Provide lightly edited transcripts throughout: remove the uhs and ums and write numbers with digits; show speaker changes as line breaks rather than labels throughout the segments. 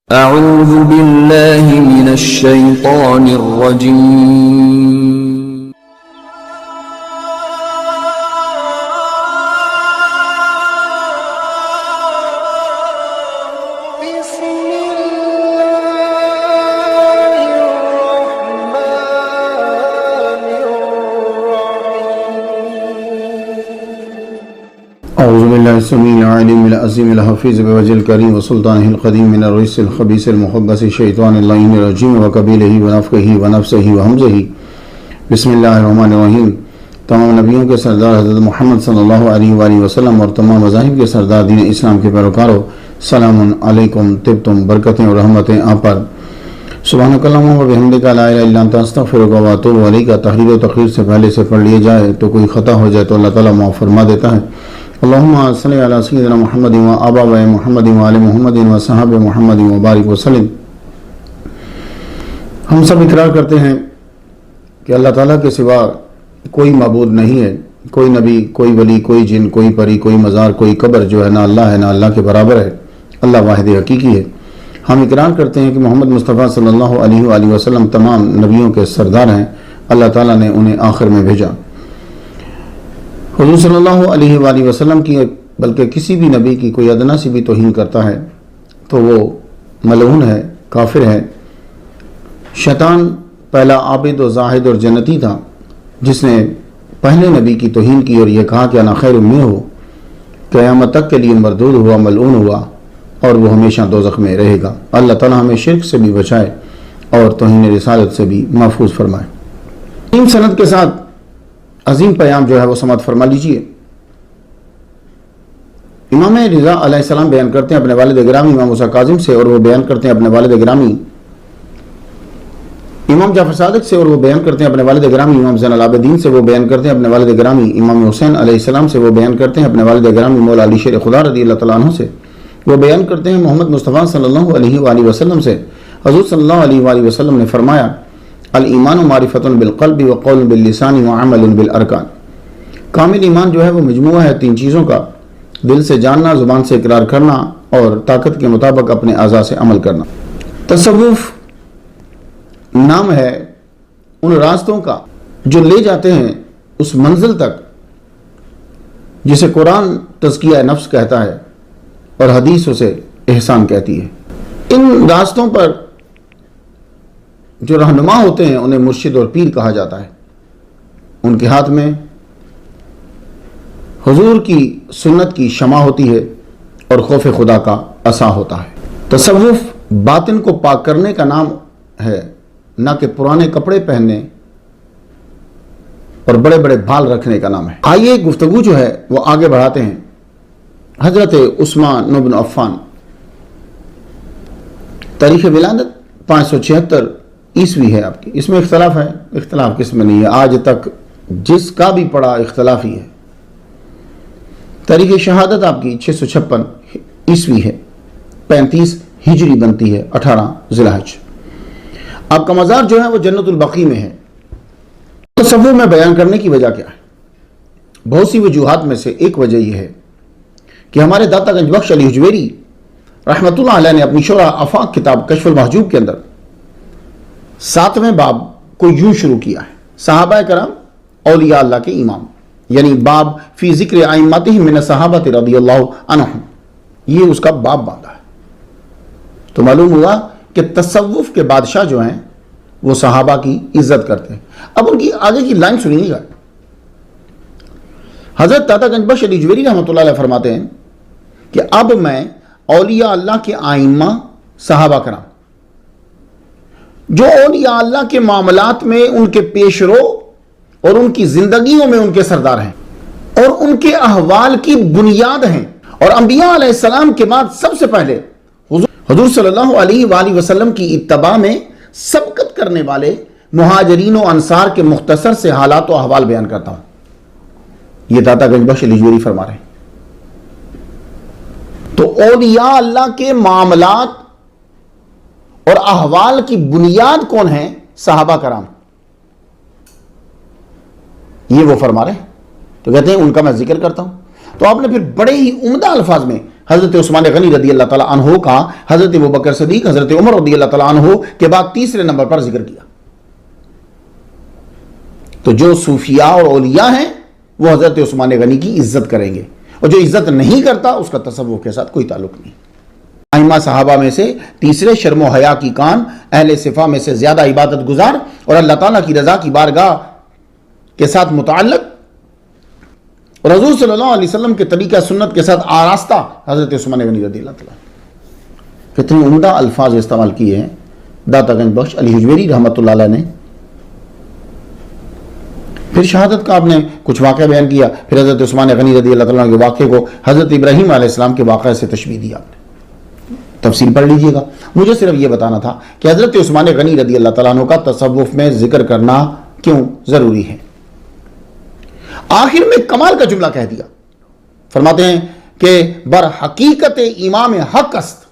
أعوذ بالله من الشيطان الرجيم
بسم الله الرحمن الرحيم
أعوذ بالله السميع العليم العظيم الحفيظ بوجه الكريم وسلطانه القديم من الرجس الخبيث المخبث الشيطان اللعين الرجيم وقبيله ونفخه ونفسه وهمزه بسم اللہ الرحمن الرحیم۔ تمام نبیوں کے سردار حضرت محمد صلی اللہ علیہ وآلہ وسلم اور تمام مذاہب کے سردار دین اسلام کے پیروکاروں، سلام علیکم، طبتم، برکتیں اور رحمتیں آپ پر۔ سبحانک اللہم و بحمدک لا الہ الا انت استغفرک و اتوب الیک۔ تحریر و تقریر سے پہلے سے پڑھ لیے جائے تو کوئی خطا ہو جائے تو اللہ تعالیٰ معاف فرما دیتا ہے۔ اللہم صلی علی سیدنا محمد و آباء محمد و آل محمد و صحاب محمد و بارک وسلم۔ ہم سب اقرار کرتے ہیں کہ اللہ تعالیٰ کے سوا کوئی معبود نہیں ہے، کوئی نبی، کوئی ولی، کوئی جن، کوئی پری، کوئی مزار، کوئی قبر جو ہے نہ اللہ ہے نہ اللہ کے برابر ہے، اللہ واحد حقیقی ہے۔ ہم اقرار کرتے ہیں کہ محمد مصطفیٰ صلی اللہ علیہ وآلہ وسلم تمام نبیوں کے سردار ہیں، اللہ تعالیٰ نے انہیں آخر میں بھیجا۔ حضور صلی اللہ علیہ وآلہ وسلم کی بلکہ کسی بھی نبی کی کوئی ادنا سی بھی توہین کرتا ہے تو وہ ملعون ہے، کافر ہے۔ شیطان پہلا عابد و زاہد اور جنتی تھا جس نے پہلے نبی کی توہین کی اور یہ کہا کہ انا خیر منہ، قیامت تک کے لیے مردود ہوا، ملعون ہوا اور وہ ہمیشہ دوزخ میں رہے گا۔ اللہ تعالیٰ ہمیں شرک سے بھی بچائے اور توہین رسالت سے بھی محفوظ فرمائے۔ تین سند کے ساتھ عظیم پیام جو ہے وہ سماعت فرما لیجئے۔ امام رضا علیہ السلام بیان کرتے ہیں اپنے والد گرامی امام موسیٰ کاظم سے، اور وہ بیان کرتے ہیں اپنے والد گرامی امام جعفر صادق سے، اور وہ بیان کرتے ہیں اپنے والد گرامی امام زین العابدین سے، وہ بیان کرتے ہیں اپنے والد گرامی امام حسین علیہ السلام سے، وہ بیان کرتے ہیں اپنے والد گرامی مولا علی شیر خدا رضی اللہ تعالیٰ عنہ سے، وہ بیان کرتے ہیں محمد مصطفیٰ صلی اللہ علیہ وآلہ وسلم سے۔ حضور صلی اللہ علیہ وآلہ وسلم نے فرمایا الایمان معرفۃ بالقلب وقول باللسان وعمل بالارکان۔ کامل ایمان جو ہے وہ مجموعہ ہے تین چیزوں کا: دل سے جاننا، زبان سے اقرار کرنا اور طاقت کے مطابق اپنے اعضاء سے عمل کرنا۔ تصوف نام ہے ان راستوں کا جو لے جاتے ہیں اس منزل تک جسے قرآن تزکیہ نفس کہتا ہے اور حدیث اسے احسان کہتی ہے۔ ان راستوں پر جو رہنما ہوتے ہیں انہیں مرشد اور پیر کہا جاتا ہے۔ ان کے ہاتھ میں حضور کی سنت کی شمع ہوتی ہے اور خوف خدا کا عصا ہوتا ہے۔ تصوف باطن کو پاک کرنے کا نام ہے، نہ کہ پرانے کپڑے پہننے اور بڑے بڑے بال رکھنے کا نام ہے۔ آئیے گفتگو جو ہے وہ آگے بڑھاتے ہیں۔ حضرت عثمان بن عفان، تاریخ ولادت 576 عیسوی ہے آپ کی۔ اس میں اختلاف ہے، اختلاف کس میں نہیں ہے، آج تک جس کا بھی پڑھا اختلاف ہی ہے۔ تاریخ شہادت آپ کی 656 عیسوی ہے، 35 ہجری بنتی ہے، 18 ذی الحج۔ آپ کا مزار جو ہے وہ جنت البقیع میں ہے۔ تصوف میں بیان کرنے کی وجہ کیا ہے؟ بہت سی وجوہات میں سے ایک وجہ یہ ہے کہ ہمارے داتا گنج بخش علی حجویری رحمۃ اللہ علیہ نے اپنی شرح آفاق کتاب کشف المحجوب کے اندر 7ویں باب کو یوں شروع کیا ہے: صحابہ کرام اولیاء اللہ کے امام، یعنی باب فی ذکر ائمتہم من الصحابہ رضی اللہ عنہم، یہ اس کا باب باندھا ہے۔ تو معلوم ہوا کہ تصوف کے بادشاہ جو ہیں وہ صحابہ کی عزت کرتے ہیں۔ اب ان کی آگے کی لائن سنیے گا۔ حضرت داتا گنج بخش علی حجویری رحمۃ اللہ علیہ فرماتے ہیں کہ اب میں اولیاء اللہ کے آئمہ صحابہ کرام جو اولیاء اللہ کے معاملات میں ان کے پیش رو اور ان کی زندگیوں میں ان کے سردار ہیں اور ان کے احوال کی بنیاد ہیں، اور انبیاء علیہ السلام کے بعد سب سے پہلے حضور صلی اللہ علیہ وآلہ وسلم کی اتباع میں سبقت کرنے والے مہاجرین و انصار کے مختصر سے حالات و احوال بیان کرتا ہوں۔ یہ داتا گنج بخش علی جوہری فرما رہے ہیں۔ تو اولیاء اللہ کے معاملات اور احوال کی بنیاد کون ہیں؟ صحابہ کرام۔ یہ وہ فرما رہے ہیں، تو کہتے ہیں ان کا میں ذکر کرتا ہوں۔ تو آپ نے پھر بڑے ہی عمدہ الفاظ میں حضرت عثمان غنی رضی اللہ تعالیٰ عنہ کا حضرت ابوبکر صدیق، حضرت عمر رضی اللہ تعالیٰ عنہ کے بعد تیسرے نمبر پر ذکر کیا۔ تو جو صوفیاء اور اولیاء ہیں وہ حضرت عثمان غنی کی عزت کریں گے، اور جو عزت نہیں کرتا اس کا تصوف کے ساتھ کوئی تعلق نہیں۔ ائمہ صحابہ میں سے تیسرے شرم و حیا کی کان، اہل صفا میں سے زیادہ عبادت گزار اور اللہ تعالیٰ کی رضا کی بارگاہ کے ساتھ متعلق اور حضور صلی اللہ علیہ وسلم کے طریقہ سنت کے ساتھ آراستہ حضرت عثمان غنی رضی اللہ تعالیٰ۔ کتنی عمدہ الفاظ استعمال کیے ہیں داتا گنج بخش علی حجویری رحمۃ اللہ علیہ نے۔ پھر شہادت کا آپ نے کچھ واقعہ بیان کیا، پھر حضرت عثمان غنی رضی اللہ تعالیٰ کے واقعے کو حضرت ابراہیم علیہ السلام کے واقعے سے تشبیہ دی آپ نے۔ تفصیل پڑھ لیجئے گا۔ مجھے صرف یہ بتانا تھا کہ حضرت عثمان غنی رضی اللہ تعالیٰ عنہ کا تصوف میں ذکر کرنا کیوں ضروری ہے۔ آخر میں کمال کا جملہ کہہ دیا، فرماتے ہیں کہ بر حقیقت امام حق است۔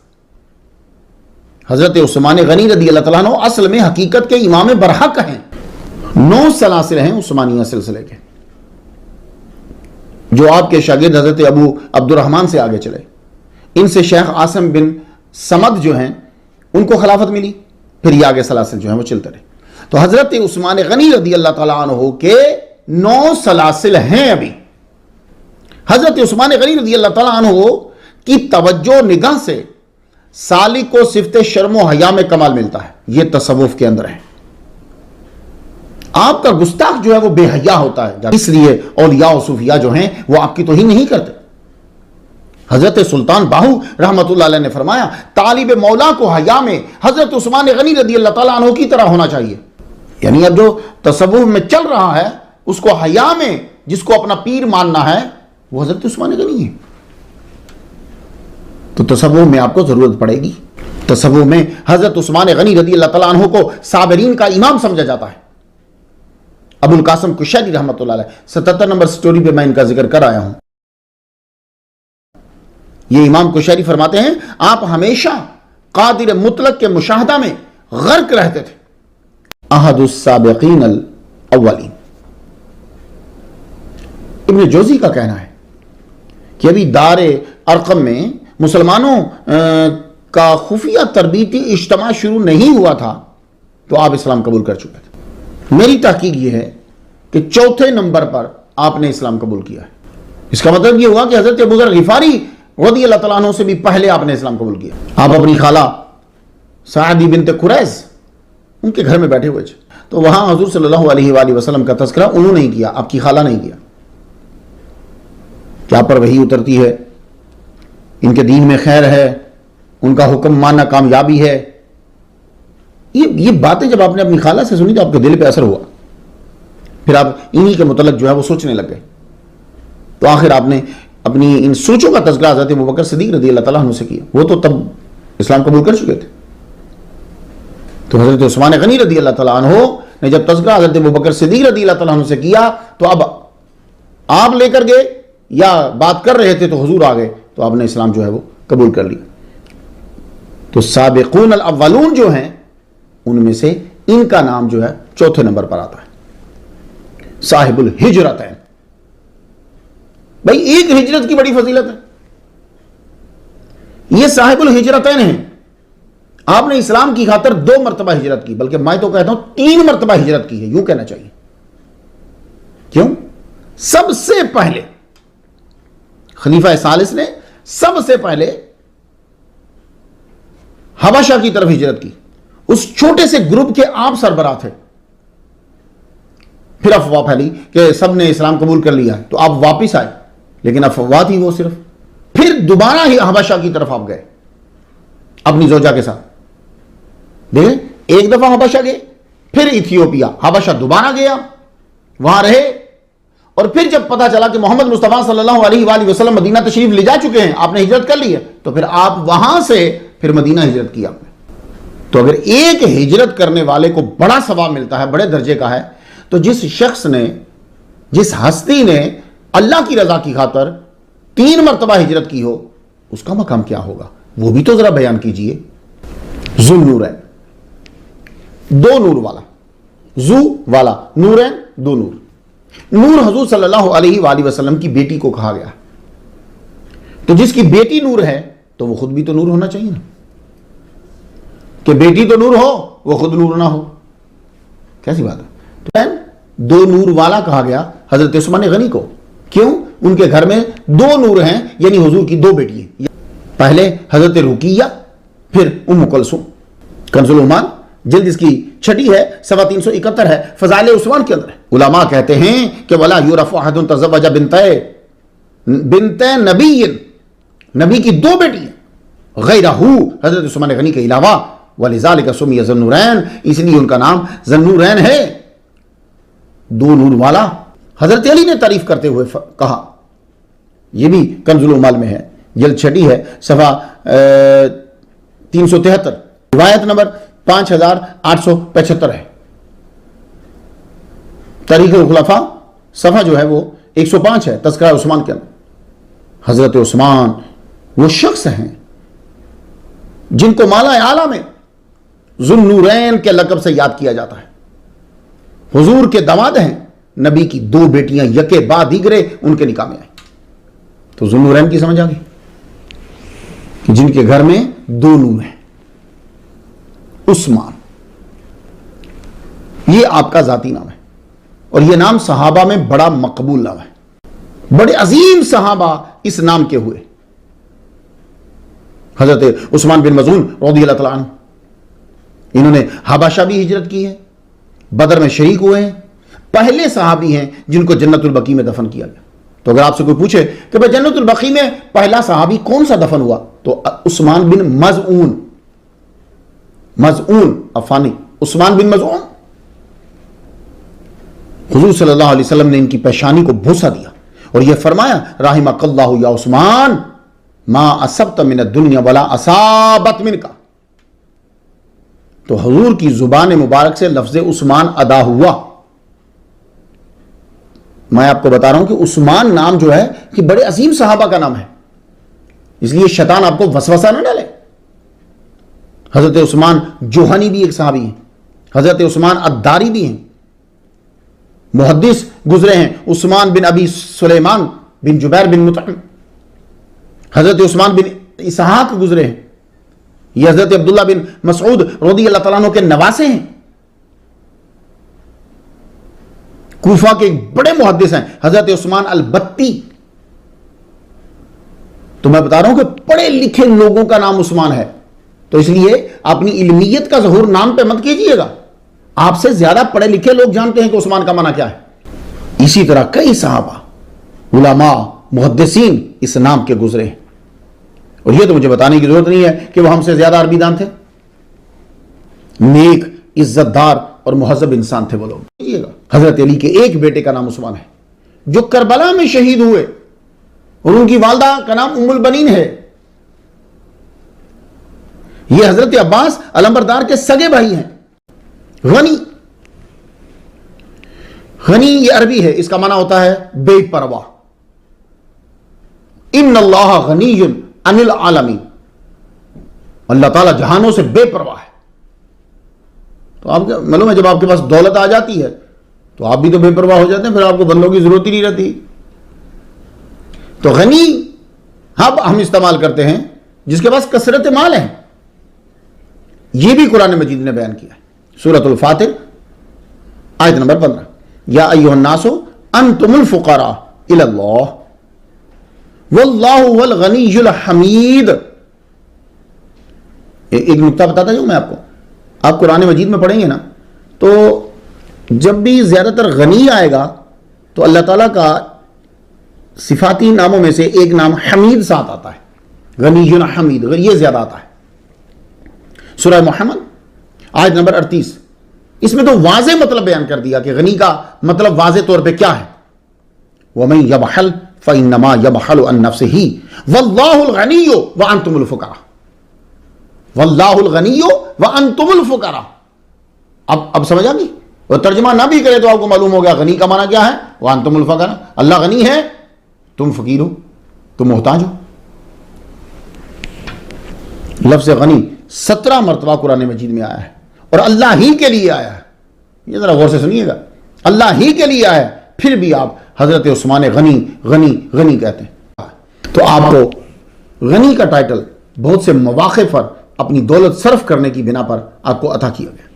حضرت عثمان غنی رضی اللہ تعالیٰ عنہ اصل میں حقیقت کے امام برحق ہیں۔ 9 سلاسل ہیں عثمانیہ سلسلے کے، جو آپ کے شاگرد حضرت ابو عبد الرحمن سے آگے چلے۔ ان سے شیخ عاصم بن سمد جو ہیں ان کو خلافت ملی، پھر یہ آگے سلاسل جو ہیں وہ چلتے رہے۔ تو حضرت عثمان غنی رضی اللہ تعالیٰ عنہ کے 9 سلاسل ہیں ابھی۔ حضرت عثمان غنی رضی اللہ تعالیٰ عنہ کی توجہ نگاہ سے سالک کو صفت شرم و حیا میں کمال ملتا ہے، یہ تصوف کے اندر ہے۔ آپ کا گستاخ جو ہے وہ بے حیا ہوتا ہے، اس لیے اولیاء و صوفیاء جو ہیں وہ آپ کی توہین نہیں کرتے۔ حضرت سلطان باہو رحمت اللہ علیہ نے فرمایا طالب مولا کو حیا میں حضرت عثمان غنی رضی اللہ تعالیٰ عنہ کی طرح ہونا چاہیے۔ یعنی اب جو تصوف میں چل رہا ہے اس کو حیا میں جس کو اپنا پیر ماننا ہے وہ حضرت عثمان غنی ہے۔ تو تصوف میں آپ کو ضرورت پڑے گی۔ تصوف میں حضرت عثمان غنی رضی اللہ تعالیٰ عنہ کو صابرین کا امام سمجھا جاتا ہے۔ ابو القاسم کشیری رحمت اللہ علیہ 77 نمبر سٹوری پہ میں ان کا ذکر کر آیا ہوں۔ یہ امام کشیری فرماتے ہیں آپ ہمیشہ قادر مطلق کے مشاہدہ میں غرق رہتے تھے۔ احد السابقین الاولین۔ ابن جوزی کا کہنا ہے کہ ابھی دار ارقم میں مسلمانوں کا خفیہ تربیتی اجتماع شروع نہیں ہوا تھا تو آپ اسلام قبول کر چکے تھے۔ میری تحقیق یہ ہے کہ 4تھے نمبر پر آپ نے اسلام قبول کیا ہے۔ اس کا مطلب یہ ہوا کہ حضرت ابو ذر غفاری رضی اللہ تعالیٰ عنہ سے بھی پہلے آپ نے اسلام قبول کیا۔ آپ اپنی خالہ سعدی بنت قریظ ان کے گھر میں بیٹھے ہوئے تھے، تو وہاں حضور صلی اللہ علیہ وآلہ وسلم کا تذکرہ انہوں نے کیا، آپ کی خالہ نہیں کیا کہ آپ پر وحی اترتی ہے، ان کے دین میں خیر ہے، ان کا حکم ماننا کامیابی ہے۔ یہ باتیں جب آپ نے اپنی خالہ سے سنی تو آپ کے دل پہ اثر ہوا، پھر آپ انہی کے متعلق جو ہے وہ سوچنے لگ گئے۔ تو آخر آپ نے اپنی ان سوچوں کا تذکرہ حضرت ابوبکر صدیق رضی اللہ تعالیٰ عنہ سے کیا، وہ تو تب اسلام قبول کر چکے تھے۔ تو حضرت عثمان غنی رضی اللہ تعالیٰ عنہ نے جب تذکرہ حضرت ابوبکر صدیق رضی اللہ تعالیٰ عنہ سے کیا تو اب آپ لے کر گئے یا بات کر رہے تھے تو حضور آ گئے تو آپ نے اسلام جو ہے وہ قبول کر لیا۔ تو سابقون الاولون جو ہیں ان میں سے ان کا نام جو ہے 4تھے نمبر پر آتا ہے، صاحب الہجرتین۔ بھائی ایک ہجرت کی بڑی فضیلت ہے، یہ صاحب الہجرتین ہیں۔ آپ نے اسلام کی خاطر 2 مرتبہ ہجرت کی، بلکہ میں تو کہتا ہوں 3 مرتبہ ہجرت کی ہے، یوں کہنا چاہیے۔ کیوں؟ سب سے پہلے خلیفہ ثالث نے سب سے پہلے حبشہ کی طرف ہجرت کی، اس چھوٹے سے گروپ کے آپ سربراہ تھے۔ پھر افواہ پھیلی کہ سب نے اسلام قبول کر لیا تو آپ واپس آئے، لیکن افواہ تھی وہ صرف۔ پھر دوبارہ ہی حبشہ کی طرف آپ گئے اپنی زوجہ کے ساتھ۔ دیکھیں ایک دفعہ حبشہ گئے، پھر ایتھیوپیا، حبشہ دوبارہ گیا، وہاں رہے، اور پھر جب پتا چلا کہ محمد مصطفیٰ صلی اللہ علیہ وآلہ وسلم مدینہ تشریف لے جا چکے ہیں، آپ نے ہجرت کر لی ہے، تو پھر آپ وہاں سے پھر مدینہ ہجرت کیا آپ نے۔ تو اگر ایک ہجرت کرنے والے کو بڑا ثواب ملتا ہے، بڑے درجے کا ہے، تو جس شخص نے، جس ہستی نے اللہ کی رضا کی خاطر 3 مرتبہ ہجرت کی ہو، اس کا مقام کیا ہوگا، وہ بھی تو ذرا بیان کیجئے۔ ذو النورین، 2 نور والا، ذو والا، نورین، 2 نور۔ نور حضور صلی اللہ علیہ وآلہ وسلم کی بیٹی کو کہا گیا، تو جس کی بیٹی نور ہے تو وہ خود بھی تو نور ہونا چاہیے نا، کہ بیٹی تو نور ہو وہ خود نور نہ ہو، کیسی بات ہے؟ تو 2 نور والا کہا گیا حضرت عثمان غنی کو، کیوں؟ ان کے گھر میں 2 نور ہیں، یعنی حضور کی 2 بیٹی ہیں، پہلے حضرت رقیہ، پھر ام کلثوم۔ کنز الایمان جلد اس کی 6 ہے، 371 ہے، فضائل عثمان کے اندر ہے۔ علماء کہتے ہیں کہ وَلَا يُعْرَفُ أَحَدٌ تَزَوَّجَ بِنْتَ نَبِيٍّ، نبی کی 2 بیٹی ہیں، غیرہ حضرت عثمان غنی کے علاوہ، وَلِذَلِكَ سُمِّيَ ذُو النُّورَيْن، اس لیے ان کا نام ذو النورین ہے، 2 نور والا۔ حضرت علی نے تعریف کرتے ہوئے کہا، یہ بھی کنز الایمان میں ہے، جلد 6 ہے، صفحہ 373، روایت نمبر 5875 ہے۔ تاریخ الخلفاء صفحہ جو ہے وہ 105 ہے، تذکرہ عثمان کے اندر۔ حضرت عثمان وہ شخص ہیں جن کو مالا اعلیٰ میں ذو النورین کے لقب سے یاد کیا جاتا ہے۔ حضور کے داماد ہیں، نبی کی 2 بیٹیاں یکے بعد دیگرے ان کے نکاح میں آئیں، تو ذو النورین کی سمجھ آ گئی کہ جن کے گھر میں 2 نور ہیں۔ عثمان یہ آپ کا ذاتی نام ہے، اور یہ نام صحابہ میں بڑا مقبول نام ہے، بڑے عظیم صحابہ اس نام کے ہوئے۔ حضرت عثمان بن مظعون رضی اللہ تعالیٰ عنہ، انہوں نے حبشہ بھی ہجرت کی ہے، بدر میں شریک ہوئے ہیں، پہلے صحابی ہیں جن کو جنت البقیع میں دفن کیا گیا۔ تو اگر آپ سے کوئی پوچھے کہ بھئی جنت البقیع میں پہلا صحابی کون سا دفن ہوا، تو عثمان بن مظعون، مظعون افانی، عثمان بن مظعون، حضور صلی اللہ علیہ وسلم نے ان کی پیشانی کو بوسہ دیا اور یہ فرمایا رحمک اللہ یا عثمان ما اصبت من الدنیا ولا اصابت منک۔ تو حضور کی زبان مبارک سے لفظ عثمان ادا ہوا۔ میں آپ کو بتا رہا ہوں کہ عثمان نام جو ہے کہ بڑے عظیم صحابہ کا نام ہے، اس لیے شیطان آپ کو وسوسہ نہ ڈالے۔ حضرت عثمان جوہنی بھی ایک صحابی ہیں، حضرت عثمان الداری بھی ہیں، محدث گزرے ہیں عثمان بن ابی سلیمان بن جبیر بن مطعم، حضرت عثمان بن اسحاق گزرے ہیں، یہ حضرت عبداللہ بن مسعود رضی اللہ تعالیٰ عنہ کے نواسے ہیں، کوفہ کے ایک بڑے محدث ہیں حضرت عثمان البتی۔ تو میں بتا رہا ہوں کہ پڑھے لکھے لوگوں کا نام عثمان ہے، تو اس لیے اپنی علمیت کا ظہور نام پہ مت کیجئے گا، آپ سے زیادہ پڑھے لکھے لوگ جانتے ہیں کہ عثمان کا معنی کیا ہے۔ اسی طرح کئی صحابہ، علماء، محدثین اس نام کے گزرے ہیں، اور یہ تو مجھے بتانے کی ضرورت نہیں ہے کہ وہ ہم سے زیادہ عربی دان تھے، نیک، عزت دار اور مہذب انسان تھے وہ لوگ۔ حضرت علی کے ایک بیٹے کا نام عثمان ہے جو کربلا میں شہید ہوئے، اور ان کی والدہ کا نام ام البنین ہے۔ یہ حضرت عباس علمبردار کے سگے بھائی ہیں۔ غنی، غنی یہ عربی ہے، اس کا معنی ہوتا ہے بے پرواہ۔ ان اللہ غنی عن العالمین، اللہ تعالیٰ جہانوں سے بے پرواہ ہے۔ تو آپ کا معلوم ہے جب آپ کے پاس دولت آ جاتی ہے تو آپ بھی تو بے پرواہ ہو جاتے ہیں، پھر آپ کو بندوں کی ضرورت ہی نہیں رہتی۔ تو غنی اب ہم استعمال کرتے ہیں جس کے پاس کثرت مال ہے، یہ بھی قرآن مجید نے بیان کیا ہے۔ سورۃ الفاتر آیت نمبر 15، یا ایھا الناس انتم الفقراء الی اللہ واللہ هو الغنی الحمید۔ ایک نکتہ بتاتا ہوں میں آپ کو، آپ قرآن مجید میں پڑھیں گے نا تو جب بھی زیادہ تر غنی آئے گا تو اللہ تعالیٰ کا صفاتی ناموں میں سے ایک نام حمید ساتھ آتا ہے، غنی حمید، یہ زیادہ آتا ہے۔ سورہ محمد آیت نمبر 38، اس میں تو واضح مطلب بیان کر دیا کہ غنی کا مطلب واضح طور پہ کیا ہے. وَمَن يَبْخَلْ فَإِنَّمَا يَبْخَلُ عَن نَفْسِهِ وَاللَّهُ الْغَنِيُّ وَأَنْتُمُ الْفُقَرَاءُ. وَاللَّهُ الْغَنِيُّ وَأَنْتُمُ الْفُقَرَاءُ. اب سمجھ آ گئی؟ اور ترجمہ نہ بھی کرے تو آپ کو معلوم ہو گیا غنی کا معنی کیا ہے. وَأَنْتُمُ الْفُقَرَاءُ، اللہ غنی ہے، تم فقیر ہو، تم محتاج ہو. لفظ غنی 17 مرتبہ قرآن مجید میں آیا ہے اور اللہ ہی کے لیے آیا ہے. یہ ذرا غور سے سنیے گا، اللہ ہی کے لیے آیا ہے، پھر بھی آپ حضرت عثمان غنی غنی غنی کہتے ہیں. تو آپ کو غنی کا ٹائٹل بہت سے مواقع پر اپنی دولت صرف کرنے کی بنا پر آپ کو عطا کیا گیا.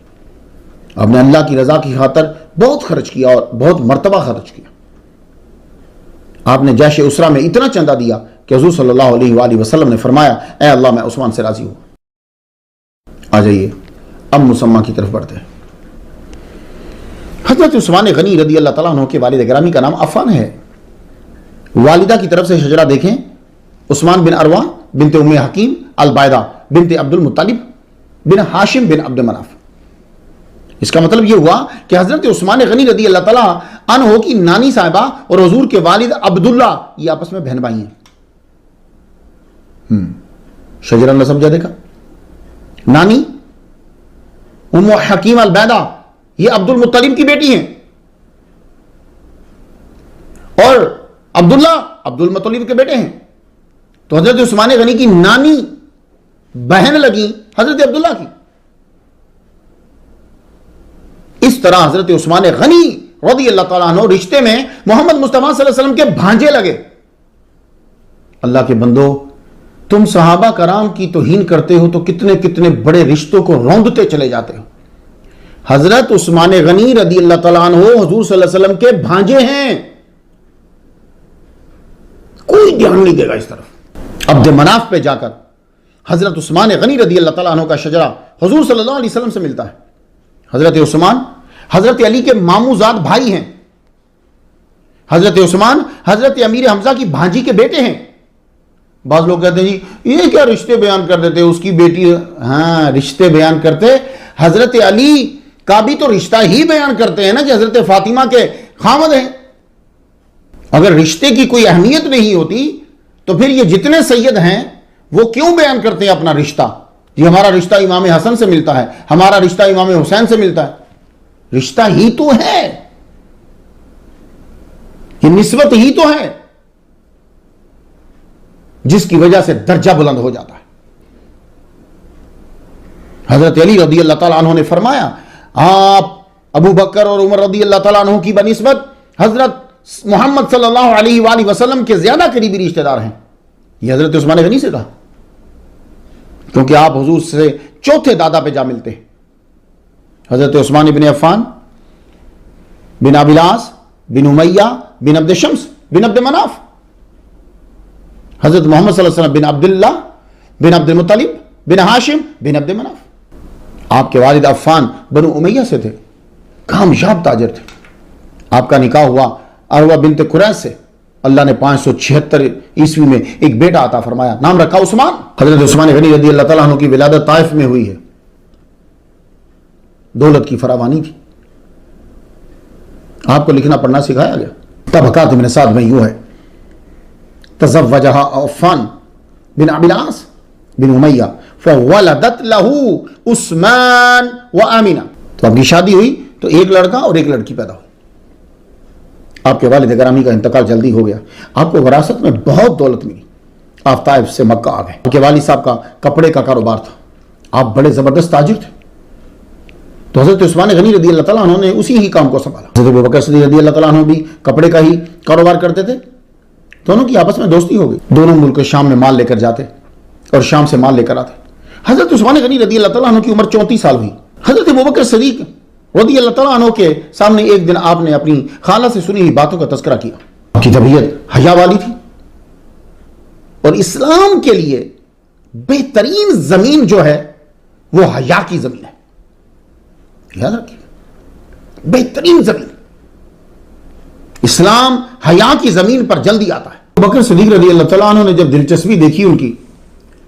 آپ نے اللہ کی رضا کی خاطر بہت خرچ کیا اور بہت مرتبہ خرچ کیا. آپ نے جیش اسرا میں اتنا چندہ دیا کہ حضور صلی اللہ علیہ وآلہ وسلم نے فرمایا اے اللہ میں عثمان سے راضی ہوں. آ جائیے اب مسمہ کی طرف بڑھتے ہیں. حضرت عثمان غنی رضی اللہ تعالیٰ عنہ کے والد گرامی کا نام عفان ہے. والدہ کی طرف سے شجرہ دیکھیں، عثمان بن عروہ بنت ام حکیم البائدہ بنت عبد المطلب بن ہاشم بن عبد مناف. اس کا مطلب یہ ہوا کہ حضرت عثمان غنی رضی اللہ تعالیٰ عنہ کی نانی صاحبہ اور حضور کے والد عبداللہ یہ آپس میں بہن بھائی ہیں. شجرہ نسب جا دیکھا، نانی ام حکیم البیدہ یہ عبد المطلب کی بیٹی ہیں اور عبداللہ عبد المطلب کے بیٹے ہیں. تو حضرت عثمان غنی کی نانی بہن لگی حضرت عبداللہ کی. اس طرح حضرت عثمان غنی رضی اللہ تعالیٰ عنہ رشتے میں محمد مصطفیٰ صلی اللہ علیہ وسلم کے بھانجے لگے. اللہ کے بندو، تم صحابہ کرام کی توہین کرتے ہو تو کتنے کتنے بڑے رشتوں کو روندتے چلے جاتے ہو. حضرت عثمان غنی رضی اللہ تعالیٰ عنہ حضور صلی اللہ علیہ وسلم کے بھانجے ہیں. کوئی دھیان نہیں دے گا اس طرف. عبد مناف پہ جا کر حضرت عثمان غنی رضی اللہ تعالیٰ عنہ کا شجرہ حضور صلی اللہ علیہ وسلم سے ملتا ہے. حضرت عثمان حضرت علی کے ماموں زاد بھائی ہیں. حضرت عثمان حضرت امیر حمزہ کی بھانجی کے بیٹے ہیں. بعض لوگ کہتے ہیں جی یہ کیا رشتے بیان کر دیتے اس کی بیٹی. ہاں رشتے بیان کرتے، حضرت علی کا بھی تو رشتہ ہی بیان کرتے ہیں نا کہ حضرت فاطمہ کے خامد ہیں. اگر رشتے کی کوئی اہمیت نہیں ہوتی تو پھر یہ جتنے سید ہیں وہ کیوں بیان کرتے ہیں اپنا رشتہ؟ جی ہمارا رشتہ امام حسن سے ملتا ہے، ہمارا رشتہ امام حسین سے ملتا ہے. رشتہ ہی تو ہے، یہ نسبت ہی تو ہے جس کی وجہ سے درجہ بلند ہو جاتا ہے. حضرت علی رضی اللہ تعالیٰ عنہ نے فرمایا آپ ابو بکر اور عمر رضی اللہ تعالیٰ عنہ کی بنسبت حضرت محمد صلی اللہ علیہ وآلہ وسلم کے زیادہ قریبی رشتہ دار ہیں. یہ حضرت عثمان غنی سے کہا کیونکہ آپ حضور سے چوتھے دادا پہ جا ملتے ہیں. حضرت عثمان بن عفان بن ابی العاص بن امیہ بن عبد شمس بن عبد مناف، حضرت محمد صلی اللہ علیہ وسلم بن عبداللہ بن عبد المطلب بن ہاشم بن عبد مناف. آپ کے والد عفان بنو امیہ سے تھے، کامیاب تاجر تھے. آپ کا نکاح ہوا عروہ بنت قریش سے. اللہ نے 576 عیسوی میں ایک بیٹا عطا فرمایا، نام رکھا عثمان. حضرت عثمان غنی رضی اللہ تعالیٰ عنہ کی ولادت طائف میں ہوئی ہے. دولت کی فراوانی تھی. آپ کو لکھنا پڑھنا سکھایا گیا. طبقات ابن سعد میں یوں ہے تزوجها عفان بن ابی العاص بن امیہ فولدت له عثمان وآمنہ. تو آپ کی شادی ہوئی تو ایک لڑکا اور ایک لڑکی پیدا ہوئی. آپ کے والد گرامی کا انتقال جلدی ہو گیا. آپ کو وراثت میں بہت دولت ملی. آپ طائف سے مکہ آ گئے. آپ کے والد صاحب کا کپڑے کا کاروبار تھا. آپ بڑے زبردست تاجر تھے. تو حضرت عثمان غنی رضی اللہ تعالیٰ عنہ نے اسی ہی کام کو سنبھالا. حضرت ابوبکر صدیق رضی اللہ تعالیٰ عنہ بھی کپڑے کا ہی کاروبار کرتے تھے. دونوں کی آپس میں دوستی ہو گئی. دونوں ملک شام میں مال لے کر جاتے اور شام سے مال لے کر آتے. حضرت عثمان غنی رضی اللہ تعالیٰ عنہ کی عمر 34 سال ہوئی. حضرت ابوبکر صدیق رضی اللہ تعالیٰ عنہ کے سامنے ایک دن آپ نے اپنی خالہ سے سنی ہوئی باتوں کا تذکرہ کیا. آپ کی طبیعت حیا والی تھی اور اسلام کے لیے بہترین زمین جو ہے وہ حیا کی زمین ہے. یاد رکھیے، بہترین زمین اسلام حیا کی زمین پر جلدی آتا ہے. ابوبکر صدیق رضی اللہ تعالیٰ عنہ نے جب دلچسپی دیکھی ان کی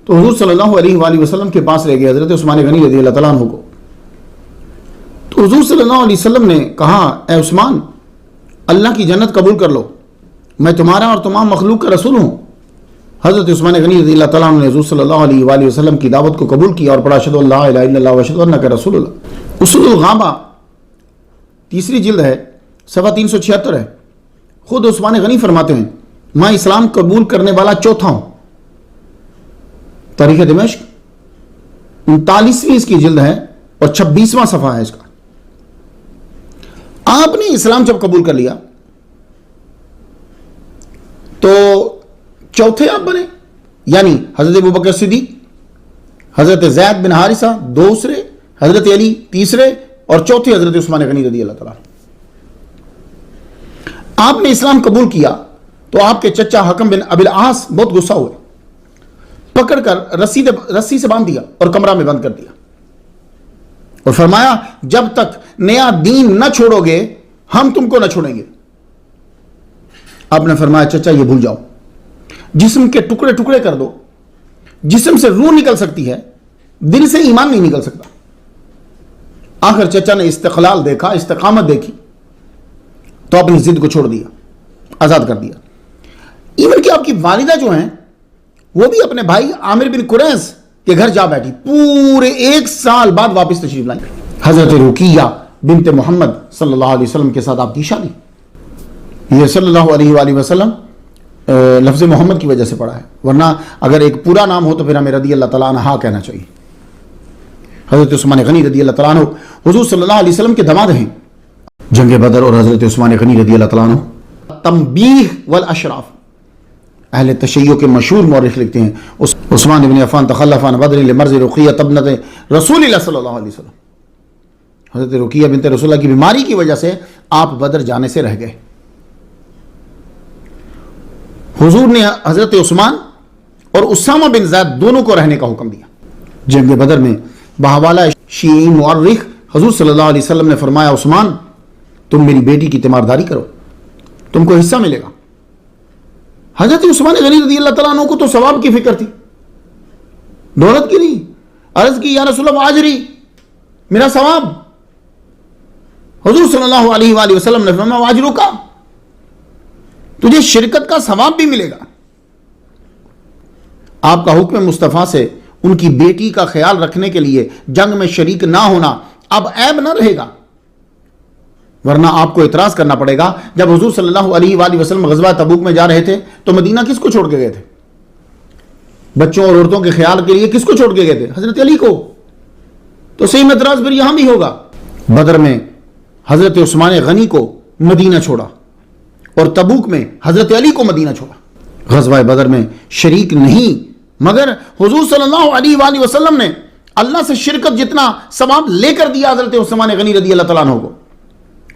تو حضور صلی اللہ علیہ وآلہ وسلم کے پاس لے گئے حضرت عثمان غنی رضی اللہ تعالیٰ عنہ کو. تو حضور صلی اللہ علیہ وسلم نے کہا اے عثمان اللہ کی جنت قبول کر لو، میں تمہارا اور تمام مخلوق کا رسول ہوں۔ حضرت عثمان غنی رضی اللہ تعالیٰ عنہ نے حضور صلی اللہ علیہ وآلہ وسلم کی دعوت کو قبول کیا اور پڑھا اشہد ان لا الہ الا اللہ و اشہد انک رسول اللہ۔ اصول الغابہ تیسری جلد ہے، صفحہ 376 ہے۔ خود عثمان غنی فرماتے ہیں میں اسلام قبول کرنے والا چوتھا ہوں۔ تاریخ دمشق 39ویں اس کی جلد ہے اور 26واں صفحہ ہے اس کا۔ آپ نے اسلام جب قبول کر لیا تو چوتھے آپ بنے، یعنی حضرت ابوبکر صدیق، حضرت زید بن حارثہ دوسرے، حضرت علی تیسرے اور چوتھے حضرت عثمان غنی رضی اللہ تعالیٰ۔ آپ نے اسلام قبول کیا تو آپ کے چچا حکم بن ابی العاص بہت غصہ ہوئے، پکڑ کر رسی سے باندھ دیا اور کمرہ میں بند کر دیا اور فرمایا جب تک نیا دین نہ چھوڑو گے ہم تم کو نہ چھوڑیں گے۔ آپ نے فرمایا چچا یہ بھول جاؤ، جسم کے ٹکڑے ٹکڑے کر دو، جسم سے روح نکل سکتی ہے، دل سے ایمان نہیں نکل سکتا۔ آخر چچا نے استقلال دیکھا، استقامت دیکھی تو اپنی ضد کو چھوڑ دیا، آزاد کر دیا۔ ایون کہ آپ کی والدہ جو ہیں وہ بھی اپنے بھائی عامر بن قریظ کے گھر جا بیٹھی، پورے 1 سال بعد واپس تشریف لائیں۔ حضرت رقیہ بنت محمد صلی اللہ علیہ وسلم کے ساتھ آپ کی شادی، یہ صلی اللہ علیہ وآلہ وسلم لفظ محمد کی وجہ سے پڑھا ہے، ورنہ اگر ایک پورا نام ہو تو پھر ہمیں رضی اللہ تعالیٰ عنہ کہنا چاہیے۔ حضرت عثمان غنی رضی اللہ تعالیٰ عنہ حضور صلی اللہ علیہ وسلم کے داماد ہیں۔ جنگ بدر اور حضرت عثمان غنی رضی اللہ تعالیٰ عنہ تنبیہ والاشراف، اہل تشیع کے مشہور مورخ لکھتے ہیں عثمان بن عفان تخلف عن بدر لمرض رقیہ ابنۃ رسول اللہ صلی اللہ علیہ وسلم، حضرت رقیہ بنت رسول اللہ کی بیماری کی وجہ سے آپ بدر جانے سے رہ گئے۔ حضور نے حضرت عثمان اور اسامہ بن زید دونوں کو رہنے کا حکم دیا۔ جنگ بدر میں بحوالہ شیعی مورخ حضور صلی اللہ علیہ وسلم نے فرمایا عثمان تم میری بیٹی کی تیمارداری کرو، تم کو حصہ ملے گا۔ حضرت عثمان غنی رضی اللہ تعالیٰ عنہ کو تو ثواب کی فکر تھی، دولت کی نہیں۔ عرض کی یا رسول اللہ اجری، میرا ثواب۔ حضور صلی اللہ علیہ وآلہ وسلم نے فرمایا واجرو کا، تجھے شرکت کا ثواب بھی ملے گا۔ آپ کا حکم مصطفیٰ سے ان کی بیٹی کا خیال رکھنے کے لیے جنگ میں شریک نہ ہونا اب عیب نہ رہے گا، ورنہ آپ کو اعتراض کرنا پڑے گا۔ جب حضور صلی اللہ علیہ وآلہ وسلم غزوہ تبوک میں جا رہے تھے تو مدینہ کس کو چھوڑ کے گئے تھے؟ بچوں اور عورتوں کے خیال کے لیے کس کو چھوڑ کے گئے تھے؟ حضرت علی کو۔ تو سیم اعتراض پھر یہاں بھی ہوگا۔ بدر میں حضرت عثمان غنی کو مدینہ چھوڑا اور تبوک میں حضرت علی کو مدینہ چھوڑا۔ غزوہ بدر میں شریک نہیں، مگر حضور صلی اللہ علیہ وآلہ وسلم نے اللہ سے شرکت جتنا ثواب لے کر دیا حضرت عثمان غنی رضی اللہ تعالیٰ عنہ کو،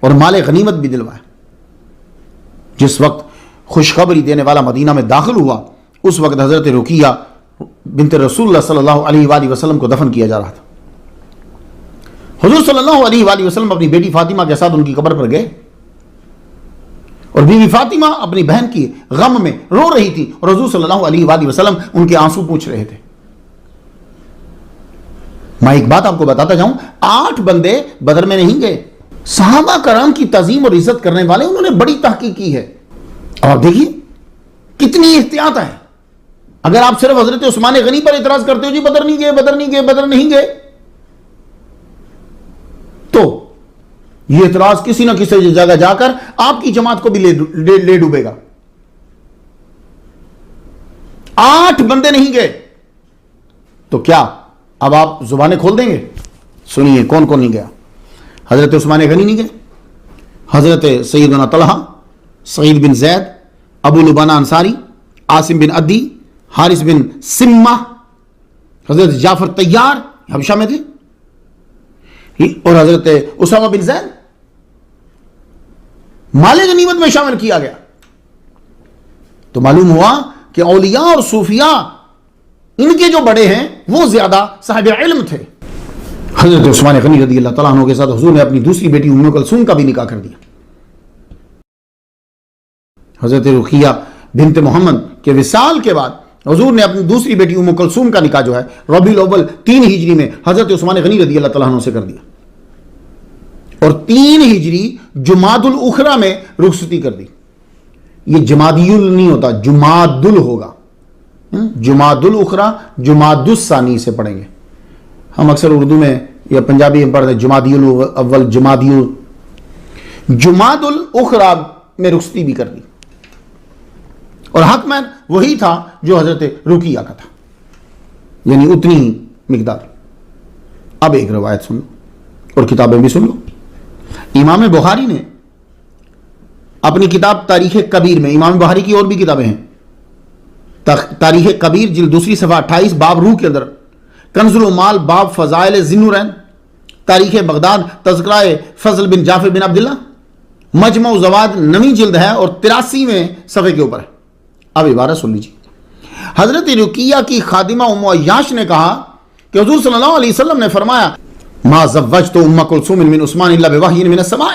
اور مال غنیمت بھی دلوایا۔ جس وقت خوشخبری دینے والا مدینہ میں داخل ہوا اس وقت حضرت رقیہ بنت رسول اللہ صلی اللہ علیہ وآلہ وسلم کو دفن کیا جا رہا تھا۔ حضور صلی اللہ علیہ وآلہ وسلم اپنی بیٹی فاطمہ کے ساتھ ان کی قبر پر گئے اور بیوی فاطمہ اپنی بہن کی غم میں رو رہی تھی اور حضور صلی اللہ علیہ وآلہ وسلم ان کے آنسو پوچھ رہے تھے۔ میں ایک بات آپ کو بتاتا جاؤں، 8 بندے بدر میں نہیں گئے۔ صحابہ کرام کی تعظیم اور عزت کرنے والے انہوں نے بڑی تحقیق کی ہے، اور دیکھیے کتنی احتیاط ہے۔ اگر آپ صرف حضرت عثمان غنی پر اعتراض کرتے ہو جی بدر نہیں گئے، بدر نہیں گئے، بدر نہیں گئے، تو یہ اعتراض کسی نہ کسی جگہ جا کر آپ کی جماعت کو بھی لے ڈوبے گا۔ 8 بندے نہیں گئے تو کیا اب آپ زبانیں کھول دیں گے؟ سنیے کون کون نہیں گیا۔ حضرت عثمان غنی نہیں گئے، حضرت سیدنا طلحہ، سعید بن زید، ابو لبانہ انصاری، عاصم بن عدی، حارث بن سمہ، حضرت جعفر طیار حبشہ میں تھے، اور حضرت اسامہ بن زید مال غنیمت میں شامل کیا گیا۔ تو معلوم ہوا کہ اولیاء اور صوفیاء ان کے جو بڑے ہیں وہ زیادہ صاحب علم تھے۔ حضرت عثمان غنی رضی اللہ تعالیٰ عنہ کے ساتھ حضور نے اپنی دوسری بیٹی ام کلثوم کا بھی نکاح کر دیا۔ حضرت رقیہ بنت محمد کے وصال کے بعد حضور نے اپنی دوسری بیٹی ام کلثوم کا نکاح جو ہے ربیع الاول 3 ہجری میں حضرت عثمان غنی رضی اللہ تعالیٰ عنہ سے کر دیا۔ اور 3 ہجری جمادی الاخرى میں رخصتی کر دی. یہ جمادی نہیں ہوتا، جمادی ہوگا. جمادی الاخرى جمادی الثانی سے پڑھیں گے. ہم اکثر اردو میں یا پنجابی میں پڑھتے ہیں جمادی الاول، جمادی الاخرى میں رخصتی بھی کر دی. اور حق میں وہی تھا جو حضرت رقیہ کا تھا، یعنی اتنی ہی مقدار. اب ایک روایت سن لو اور کتابیں بھی سن لو. امام بخاری نے اپنی کتاب تاریخ کبیر میں، امام بخاری کی اور بھی کتابیں ہیں، تاریخ کبیر جلد 2 صفحہ 28 باب روح کے اندر، کنز المال باب فضائل ذی النورین، تاریخ بغداد تذکرہ فضل بن جعفر بن عبداللہ، مجمع زواد 9 جلد ہے اور 83ویں صفحے کے اوپر ہے. اب عبارت سن لیجیے. حضرت رقیہ کی خادمہ ام عیاش نے کہا کہ حضور صلی اللہ علیہ وسلم نے فرمایا ما زوجت ام کلثوم من عثمان الا بوحی من السماء.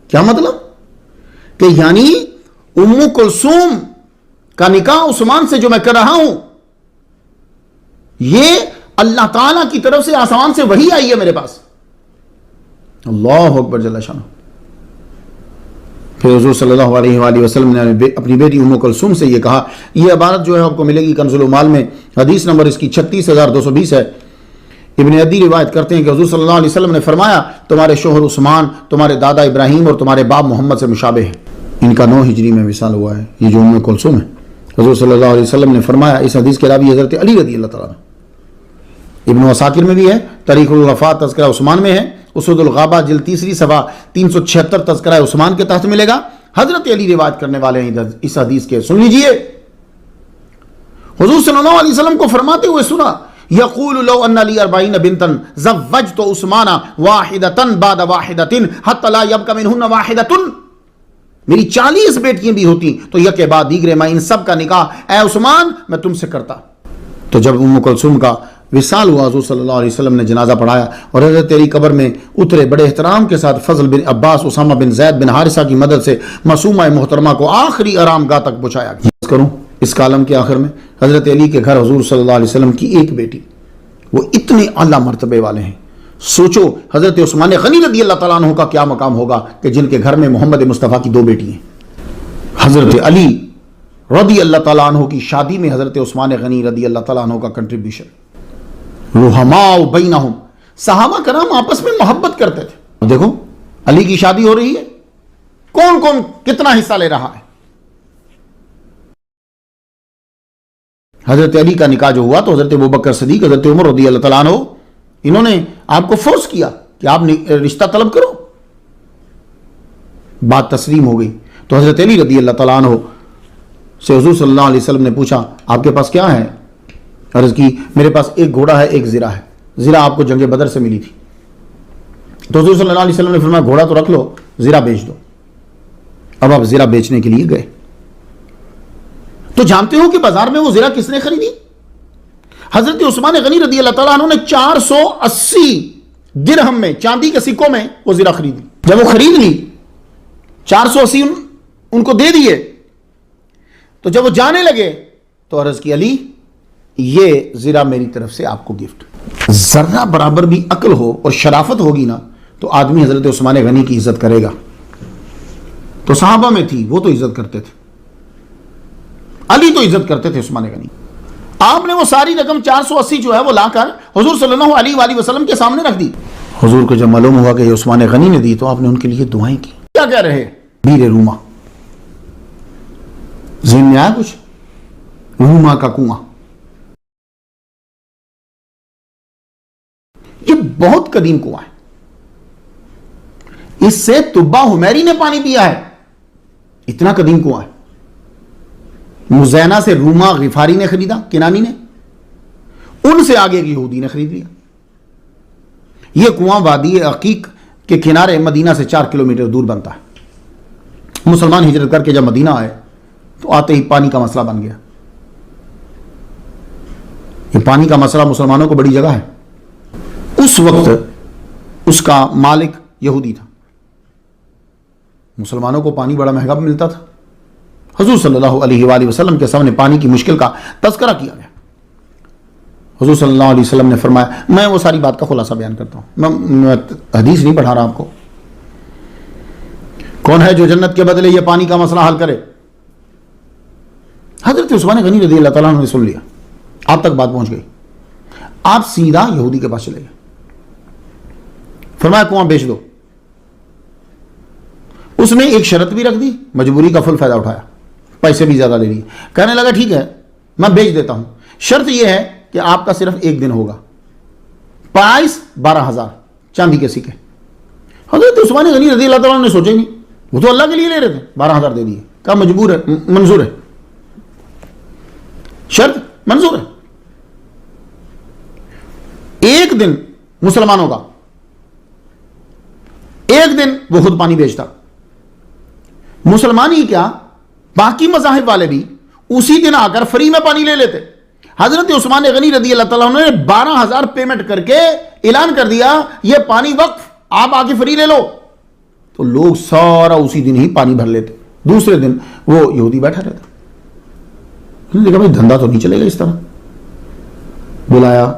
کیا مطلب؟ کہ یعنی ام کلثوم کا نکاح عثمان سے جو میں کر رہا ہوں، یہ اللہ تعالیٰ کی طرف سے آسمان سے وحی آئی ہے میرے پاس. اللہ اکبر جل شانہ. پھر حضور صلی اللہ علیہ وآلہ وسلم نے اپنی بیٹی ام کلثوم سے یہ کہا. یہ عبارت جو ہے آپ کو ملے گی کنز المال میں، حدیث نمبر اس کی 36220 ہے. ابن عدی روایت کرتے ہیں کہ حضور صلی اللہ علیہ وسلم نے فرمایا تمہارے شوہر عثمان تمہارے دادا ابراہیم اور تمہارے باپ محمد سے مشابہ ہے. ان کا 9 ہجری میں وصال ہوا ہے. یہ جو ام کلثوم ہے، حضور صلی اللہ علیہ وسلم نے فرمایا. اس حدیث کے راوی حضرت علی رضی اللہ تعالیٰ. ابن عساکر میں بھی ہے، تاریخ الوفات تذکرہ عثمان میں ہے، اسود الغابہ جلد 3 صفحہ 376 تذکرہ عثمان کے تحت ملے گا. حضرت علی روایت کرنے والے ہیں اس حدیث کے. سن لیجئے، حضور صلی اللہ علیہ وسلم کو فرماتے ہوئے سنا یقول لو ان لی 40 بنتا زوجت عثمان واحدۃ بعد واحدۃ حتى لا يبقى منهن واحدۃ. میری 40 بیٹیاں بھی ہوتی تو یک کے بعد دیگرے میں ان سب کا نکاح اے عثمان میں تم سے کرتا. تو جب ام کلثوم کا وصال ہوا، حضور صلی اللہ علیہ وسلم نے جنازہ پڑھایا اور حضرت علی قبر میں اترے. بڑے احترام کے ساتھ فضل بن عباس، اسامہ بن زید بن حارثہ کی مدد سے معصومہ محترمہ کو آخری آرام گاہ تک پہنچایا. کروں اس کالم کے آخر میں حضرت علی کے گھر حضور صلی اللہ علیہ وسلم کی ایک بیٹی، وہ اتنے اعلیٰ مرتبے والے ہیں. سوچو حضرت عثمان غنی رضی اللہ تعالیٰ عنہ کا کیا مقام ہوگا کہ جن کے گھر میں محمد مصطفیٰ کی 2 بیٹی ہیں. حضرت علی رضی اللہ تعالیٰ عنہ کی شادی میں حضرت عثمان غنی رضی اللہ تعالیٰ عنہ کا کنٹریبیوشن. رحماء بینہم، صحابہ کرام آپس میں محبت کرتے تھے. دیکھو علی کی شادی ہو رہی ہے، کون کون کتنا حصہ لے رہا ہے. حضرت علی کا نکاح جو ہوا تو حضرت ابوبکر صدیق، حضرت عمر رضی اللہ تعالیٰ عنہ، انہوں نے آپ کو فورس کیا کہ آپ رشتہ طلب کرو. بات تسلیم ہو گئی تو حضرت علی رضی اللہ تعالیٰ عنہ سے حضور صلی اللہ علیہ وسلم نے پوچھا آپ کے پاس کیا ہے؟ عرض کی میرے پاس ایک گھوڑا ہے، ایک زرہ ہے. زرہ آپ کو جنگ بدر سے ملی تھی. تو حضور صلی اللہ علیہ وسلم نے فرمایا گھوڑا تو رکھ لو، زرہ بیچ دو. اب آپ زرہ بیچنے کے لیے گئے تو جانتے ہو کہ بازار میں وہ زرہ کس نے خریدی؟ حضرت عثمان غنی رضی اللہ تعالیٰ عنہ نے 480 درہم میں، چاندی کے سکوں میں وہ زرہ خریدی. جب وہ خرید لی 480 ان کو دے دیے تو جب وہ جانے لگے تو عرض کی علی یہ زرہ میری طرف سے آپ کو گفٹ. ذرہ برابر بھی عقل ہو اور شرافت ہوگی نا تو آدمی حضرت عثمان غنی کی عزت کرے گا. تو صحابہ میں تھی وہ تو عزت کرتے تھے، علی تو عزت کرتے تھے عثمان غنی. آپ نے وہ ساری رقم 480 جو ہے وہ لا کر حضور صلی اللہ علیہ وآلہ وسلم کے سامنے رکھ دی. حضور کو جب معلوم ہوا کہ یہ عثمان غنی نے دی تو آپ نے ان کے لیے دعائیں کی. کیا کہہ رہے؟ بیر روما. ذہن میں آیا کچھ؟ روما کا کنواں. یہ بہت قدیم کنواں ہے. اس سے طبہ حمیری نے پانی پیا ہے. اتنا قدیم کنواں ہے. مزینہ سے روما غفاری نے خریدا، کنانی نے. ان سے آگے یہودی نے خرید لیا. یہ کنواں وادی عقیق کے کنارے مدینہ سے 4 کلومیٹر دور بنتا ہے. مسلمان ہجرت کر کے جب مدینہ آئے تو آتے ہی پانی کا مسئلہ بن گیا. یہ پانی کا مسئلہ مسلمانوں کو بڑی جگہ ہے. اس وقت اس کا مالک یہودی تھا. مسلمانوں کو پانی بڑا مہنگا ملتا تھا. حضور صلی اللہ علیہ وآلہ وسلم کے سامنے پانی کی مشکل کا تذکرہ کیا گیا. حضور صلی اللہ علیہ وسلم نے فرمایا، میں وہ ساری بات کا خلاصہ بیان کرتا ہوں، میں حدیث نہیں پڑھا رہا آپ کو. کون ہے جو جنت کے بدلے یہ پانی کا مسئلہ حل کرے؟ حضرت عثمان غنی رضی اللہ تعالیٰ عنہ نے سن لیا، آپ تک بات پہنچ گئی. آپ سیدھا یہودی کے پاس چلے گئے، فرمایا کنواں بیچ دو. اس نے ایک شرط بھی رکھ دی، مجبوری کا فل فائدہ اٹھایا، پیسے بھی زیادہ لے لیے. کہنے لگا ٹھیک ہے میں بیچ دیتا ہوں، شرط یہ ہے کہ آپ کا صرف ایک دن ہوگا. پرائس 12,000 چاندی کے سکے. حضرت عثمان غنی رضی اللہ تعالیٰ نے سوچے نہیں، وہ تو اللہ کے لیے لے رہے تھے، 12,000 دے دیے. کہا مجبور ہے، منظور ہے، شرط منظور ہے. ایک دن مسلمانوں کا، ایک دن وہ خود پانی بیچتا. مسلمان ہی کیا، باقی مذاہب والے بھی اسی دن آ کر فری میں پانی لے لیتے. حضرت عثمان غنی رضی اللہ تعالیٰ عنہ نے 12,000 پیمنٹ کر کے اعلان کر دیا یہ پانی وقف، آپ آ کے فری لے لو. تو لوگ سارا اسی دن ہی پانی بھر لیتے. دوسرے دن وہ یہودی بیٹھا رہتا. دیکھا بھائی دھندا تو نہیں چلے گا اس طرح. بلایا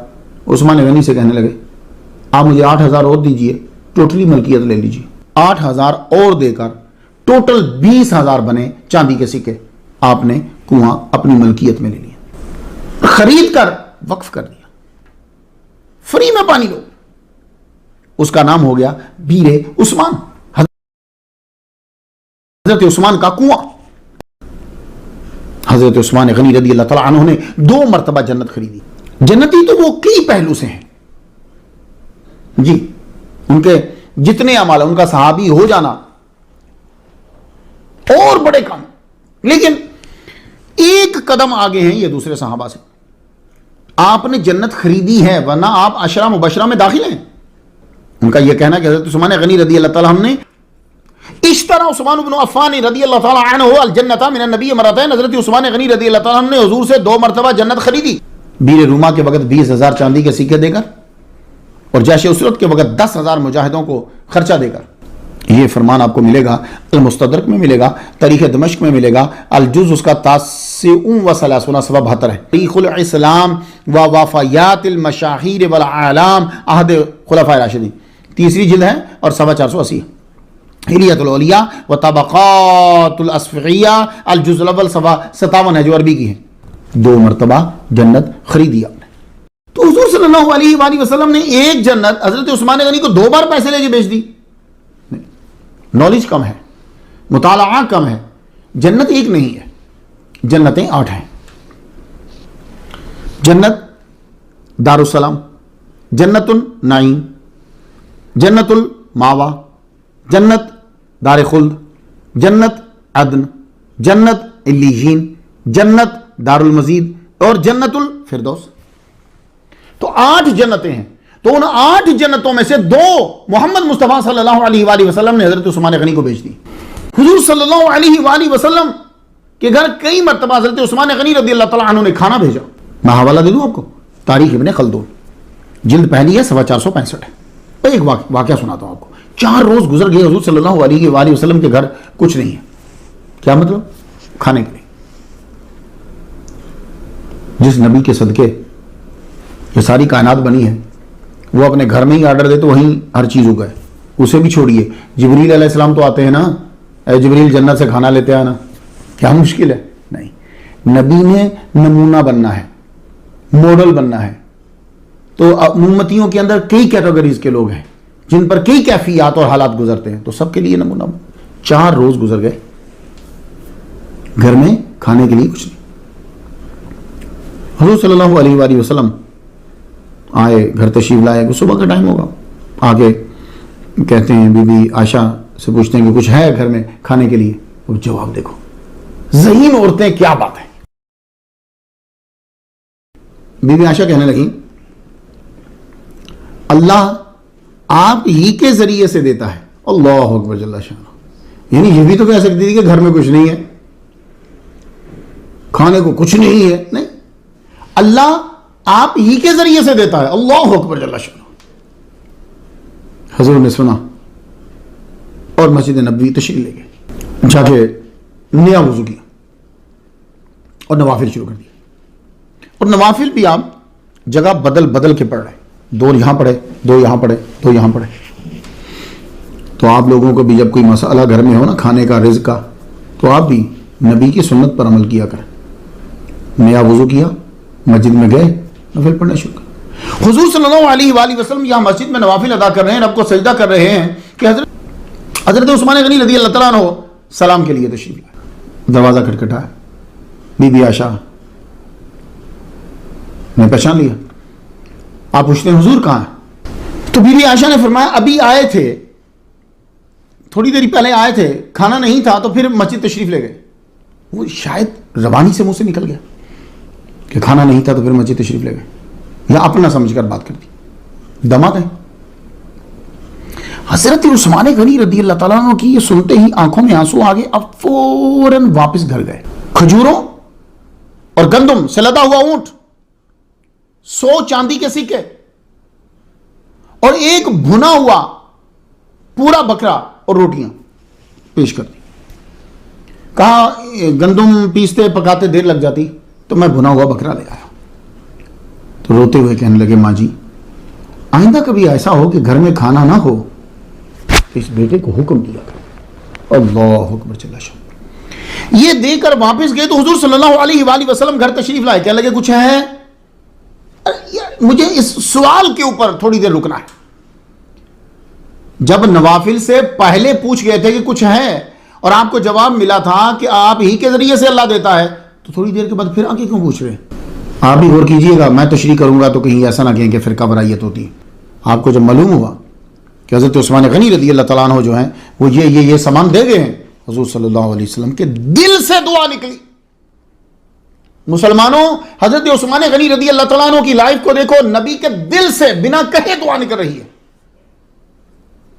عثمان غنی سے، کہنے لگے آپ مجھے 8,000 اور دیجئے، ٹوٹلی ملکیت لے لیجئے. 8,000 اور دے کر ٹوٹل 20,000 بنے چاندی کے سکے. آپ نے کنواں اپنی ملکیت میں لے لیا، خرید کر وقف کر دیا، فری میں پانی لو. اس کا نام ہو گیا بیر عثمان، حضرت عثمان کا کنواں. حضرت عثمان غنی رضی اللہ تعالیٰ عنہ نے 2 مرتبہ جنت خریدی. جنتی تو وہ کئی پہلو سے ہیں جی، ان کے جتنے اعمال، ان کا صحابی ہو جانا اور بڑے کام، لیکن ایک قدم آگے ہیں یہ دوسرے صحابہ سے. آپ نے جنت خریدی ہے ورنہ آپ عشرہ مبشرہ میں داخل ہیں. ان کا یہ کہنا کہ حضرت عثمان غنی رضی اللہ تعالیٰ عنہ نے اشترى عثمان بن عفان رضی اللہ تعالیٰ عنہ الجنت من النبی مرتين. حضرت عثمان غنی رضی اللہ تعالیٰ عنہ نے حضور سے 2 مرتبہ جنت خریدی. بیر روما کے وقت 20,000 چاندی کے سکے دے کر، اور جیش اسرت کے وقت 10,000 مجاہدوں کو خرچہ دے کر. یہ فرمان آپ کو ملے گا المستدرک میں ملے گا، تاریخ دمشق میں ملے گا. الجز اس کا 39 صفحہ 72 ہے. تاریخ الاسلام و وفایات المشاہیر والعالام عہد خلفاء راشدین، 3 جلد ہے اور صفحہ 480. حلیۃ الاولیاء و طبقات الاسفغیہ الجز الاول صفحہ 57 ہے جو عربی کی ہے. 2 مرتبہ جنت خریدی آپ نے. تو حضور صلی اللہ علیہ وآلہ وسلم نے ایک جنت حضرت عثمان غنی کو 2 بار پیسے لے کے بیچ دی. نالج کم ہے، مطالعہ کم ہے. جنت ایک نہیں ہے، جنتیں 8 ہیں. جنت دار السلام، جنت النعیم، جنت الماوا، جنت دار خلد، جنت عدن، جنت علیین، جنت دار المزید اور جنت الفردوس. تو 8 جنتیں ہیں. تو ان 8 جنتوں میں سے 2 محمد مصطفیٰ صلی اللہ علیہ وآلہ وسلم نے حضرت عثمان غنی کو بیچ دی. حضور صلی اللہ علیہ وآلہ وسلم کے گھر کئی مرتبہ حضرت عثمان غنی رضی اللہ تعالیٰ عنہ نے کھانا بھیجا. میں حوالہ دے دوں آپ کو، تاریخ ابن خلدون جلد پہلی ہے، صفحہ 465 ہے. ایک واقعہ سناتا ہوں آپ کو. 4 روز گزر گئے، حضور صلی اللہ علیہ وآلہ وسلم کے گھر کچھ نہیں ہے. کیا مطلب؟ کھانے کے لیے. جس نبی کے صدقے یہ ساری کائنات بنی ہے، وہ اپنے گھر میں ہی آرڈر دے تو وہیں ہر چیز اگائے. اسے بھی چھوڑیے، جبریل علیہ السلام تو آتے ہیں نا، اے جبریل جنت سے کھانا لیتے آنا، کیا مشکل ہے؟ نہیں. نبی نے نمونہ بننا ہے، ماڈل بننا ہے. تو امتیوں کے اندر کئی کیٹیگریز کے لوگ ہیں جن پر کئی کیفیات اور حالات گزرتے ہیں، تو سب کے لیے نمونہ. 4 روز گزر گئے، گھر میں کھانے کے لیے کچھ نہیں. حضور صلی اللہ علیہ وآلہ وسلم آئے، گھر تشریف لائے. صبح کا ٹائم ہوگا، آگے کہتے ہیں بی بی عائشہ سے پوچھتے ہیں کہ کچھ ہے گھر میں کھانے کے لیے. اور جواب دیکھو، ذہین عورتیں کیا بات ہے. بی بی عائشہ کہنے لگی اللہ آپ ہی کے ذریعے سے دیتا ہے. اللہ اکبر جل شانہ. یعنی یہ بھی تو کہہ سکتی تھی کہ گھر میں کچھ نہیں ہے، کھانے کو کچھ نہیں ہے. نہیں، اللہ آپ ہی کے ذریعے سے دیتا ہے. اللہ اکبر جل شانہ. حضور نے سنا اور مسجد نبوی تشریف لے گئے. جا کے نیا وضو کیا اور نوافل شروع کر دیا. اور نوافل بھی آپ جگہ بدل بدل کے پڑھ رہے ہیں، 2 یہاں پڑھے، 2 یہاں پڑھے، 2 یہاں پڑھے. تو آپ لوگوں کو بھی جب کوئی مسئلہ گھر میں ہو نا کھانے کا، رزق کا، تو آپ بھی نبی کی سنت پر عمل کیا کریں. نیا وضو کیا، مسجد میں گئے، نفل پڑھنا شروع کر. حضور صلی اللہ علیہ وآلہ وسلم یہاں مسجد میں نوافل ادا کر رہے ہیں، رب کو سجدہ کر رہے ہیں کہ حضرت عثمان غنی رضی اللہ تعالیٰ عنہ سلام کے لیے تشریف لائے. دروازہ کھٹکھٹایا، بی بی عائشہ نے پہچان لیا. آپ پوچھتے ہیں حضور کہاں ہیں؟ تو بی بی عائشہ نے فرمایا ابھی آئے تھے، تھوڑی دیر پہلے آئے تھے، کھانا نہیں تھا تو پھر مسجد تشریف لے گئے. وہ شاید زبانی سے منہ سے نکل گیا کہ کھانا نہیں تھا تو پھر مسجد تشریف لے گئے، یا اپنا سمجھ کر بات کر دی. دماد ہیں. حضرت عثمان غنی رضی اللہ تعالیٰ عنہ کی یہ سنتے ہی آنکھوں میں آنسو آ گئے. اب فوراً واپس گھر گئے. کھجوروں اور گندم سے لدا ہوا اونٹ، 100 چاندی کے سکے اور ایک بھنا ہوا پورا بکرا اور روٹیاں پیش کر دی. کہا گندم پیستے پکاتے دیر لگ جاتی تو میں بھنا ہوا بکرا لے آیا. تو روتے ہوئے کہنے لگے ماں جی آئندہ کبھی ایسا ہو کہ گھر میں کھانا نہ ہو تو اس بیٹے کو حکم دیا کرو. اللہ اکبر چلا شاہ. یہ دے کر واپس گئے تو حضور صلی اللہ علیہ وآلہ وسلم گھر تشریف لائے. کہنے لگے کچھ ہے؟ مجھے اس سوال کے اوپر تھوڑی دیر رکنا ہے. جب نوافل سے پہلے پوچھ گئے تھے کہ کچھ ہے اور آپ کو جواب ملا تھا کہ آپ ہی کے ذریعے سے اللہ دیتا ہے، تو تھوڑی دیر کے بعد پھر آگے کیوں پوچھ رہے ہیں؟ آپ بھی غور کیجئے گا. میں تشریح کروں گا تو کہیں ایسا نہ کہیں کہ فرقہ برائیت ہوتی ہے. آپ کو جب معلوم ہوا کہ حضرت عثمان غنی رضی اللہ تعالیٰ عنہ جو ہیں وہ یہ سامان دے گئے ہیں، حضور صلی اللہ علیہ وسلم کے دل سے دعا نکلی. مسلمانوں حضرت عثمان غنی رضی اللہ تعالیٰ عنہ کی لائف کو دیکھو، نبی کے دل سے بنا کہے دعا نکل رہی ہے.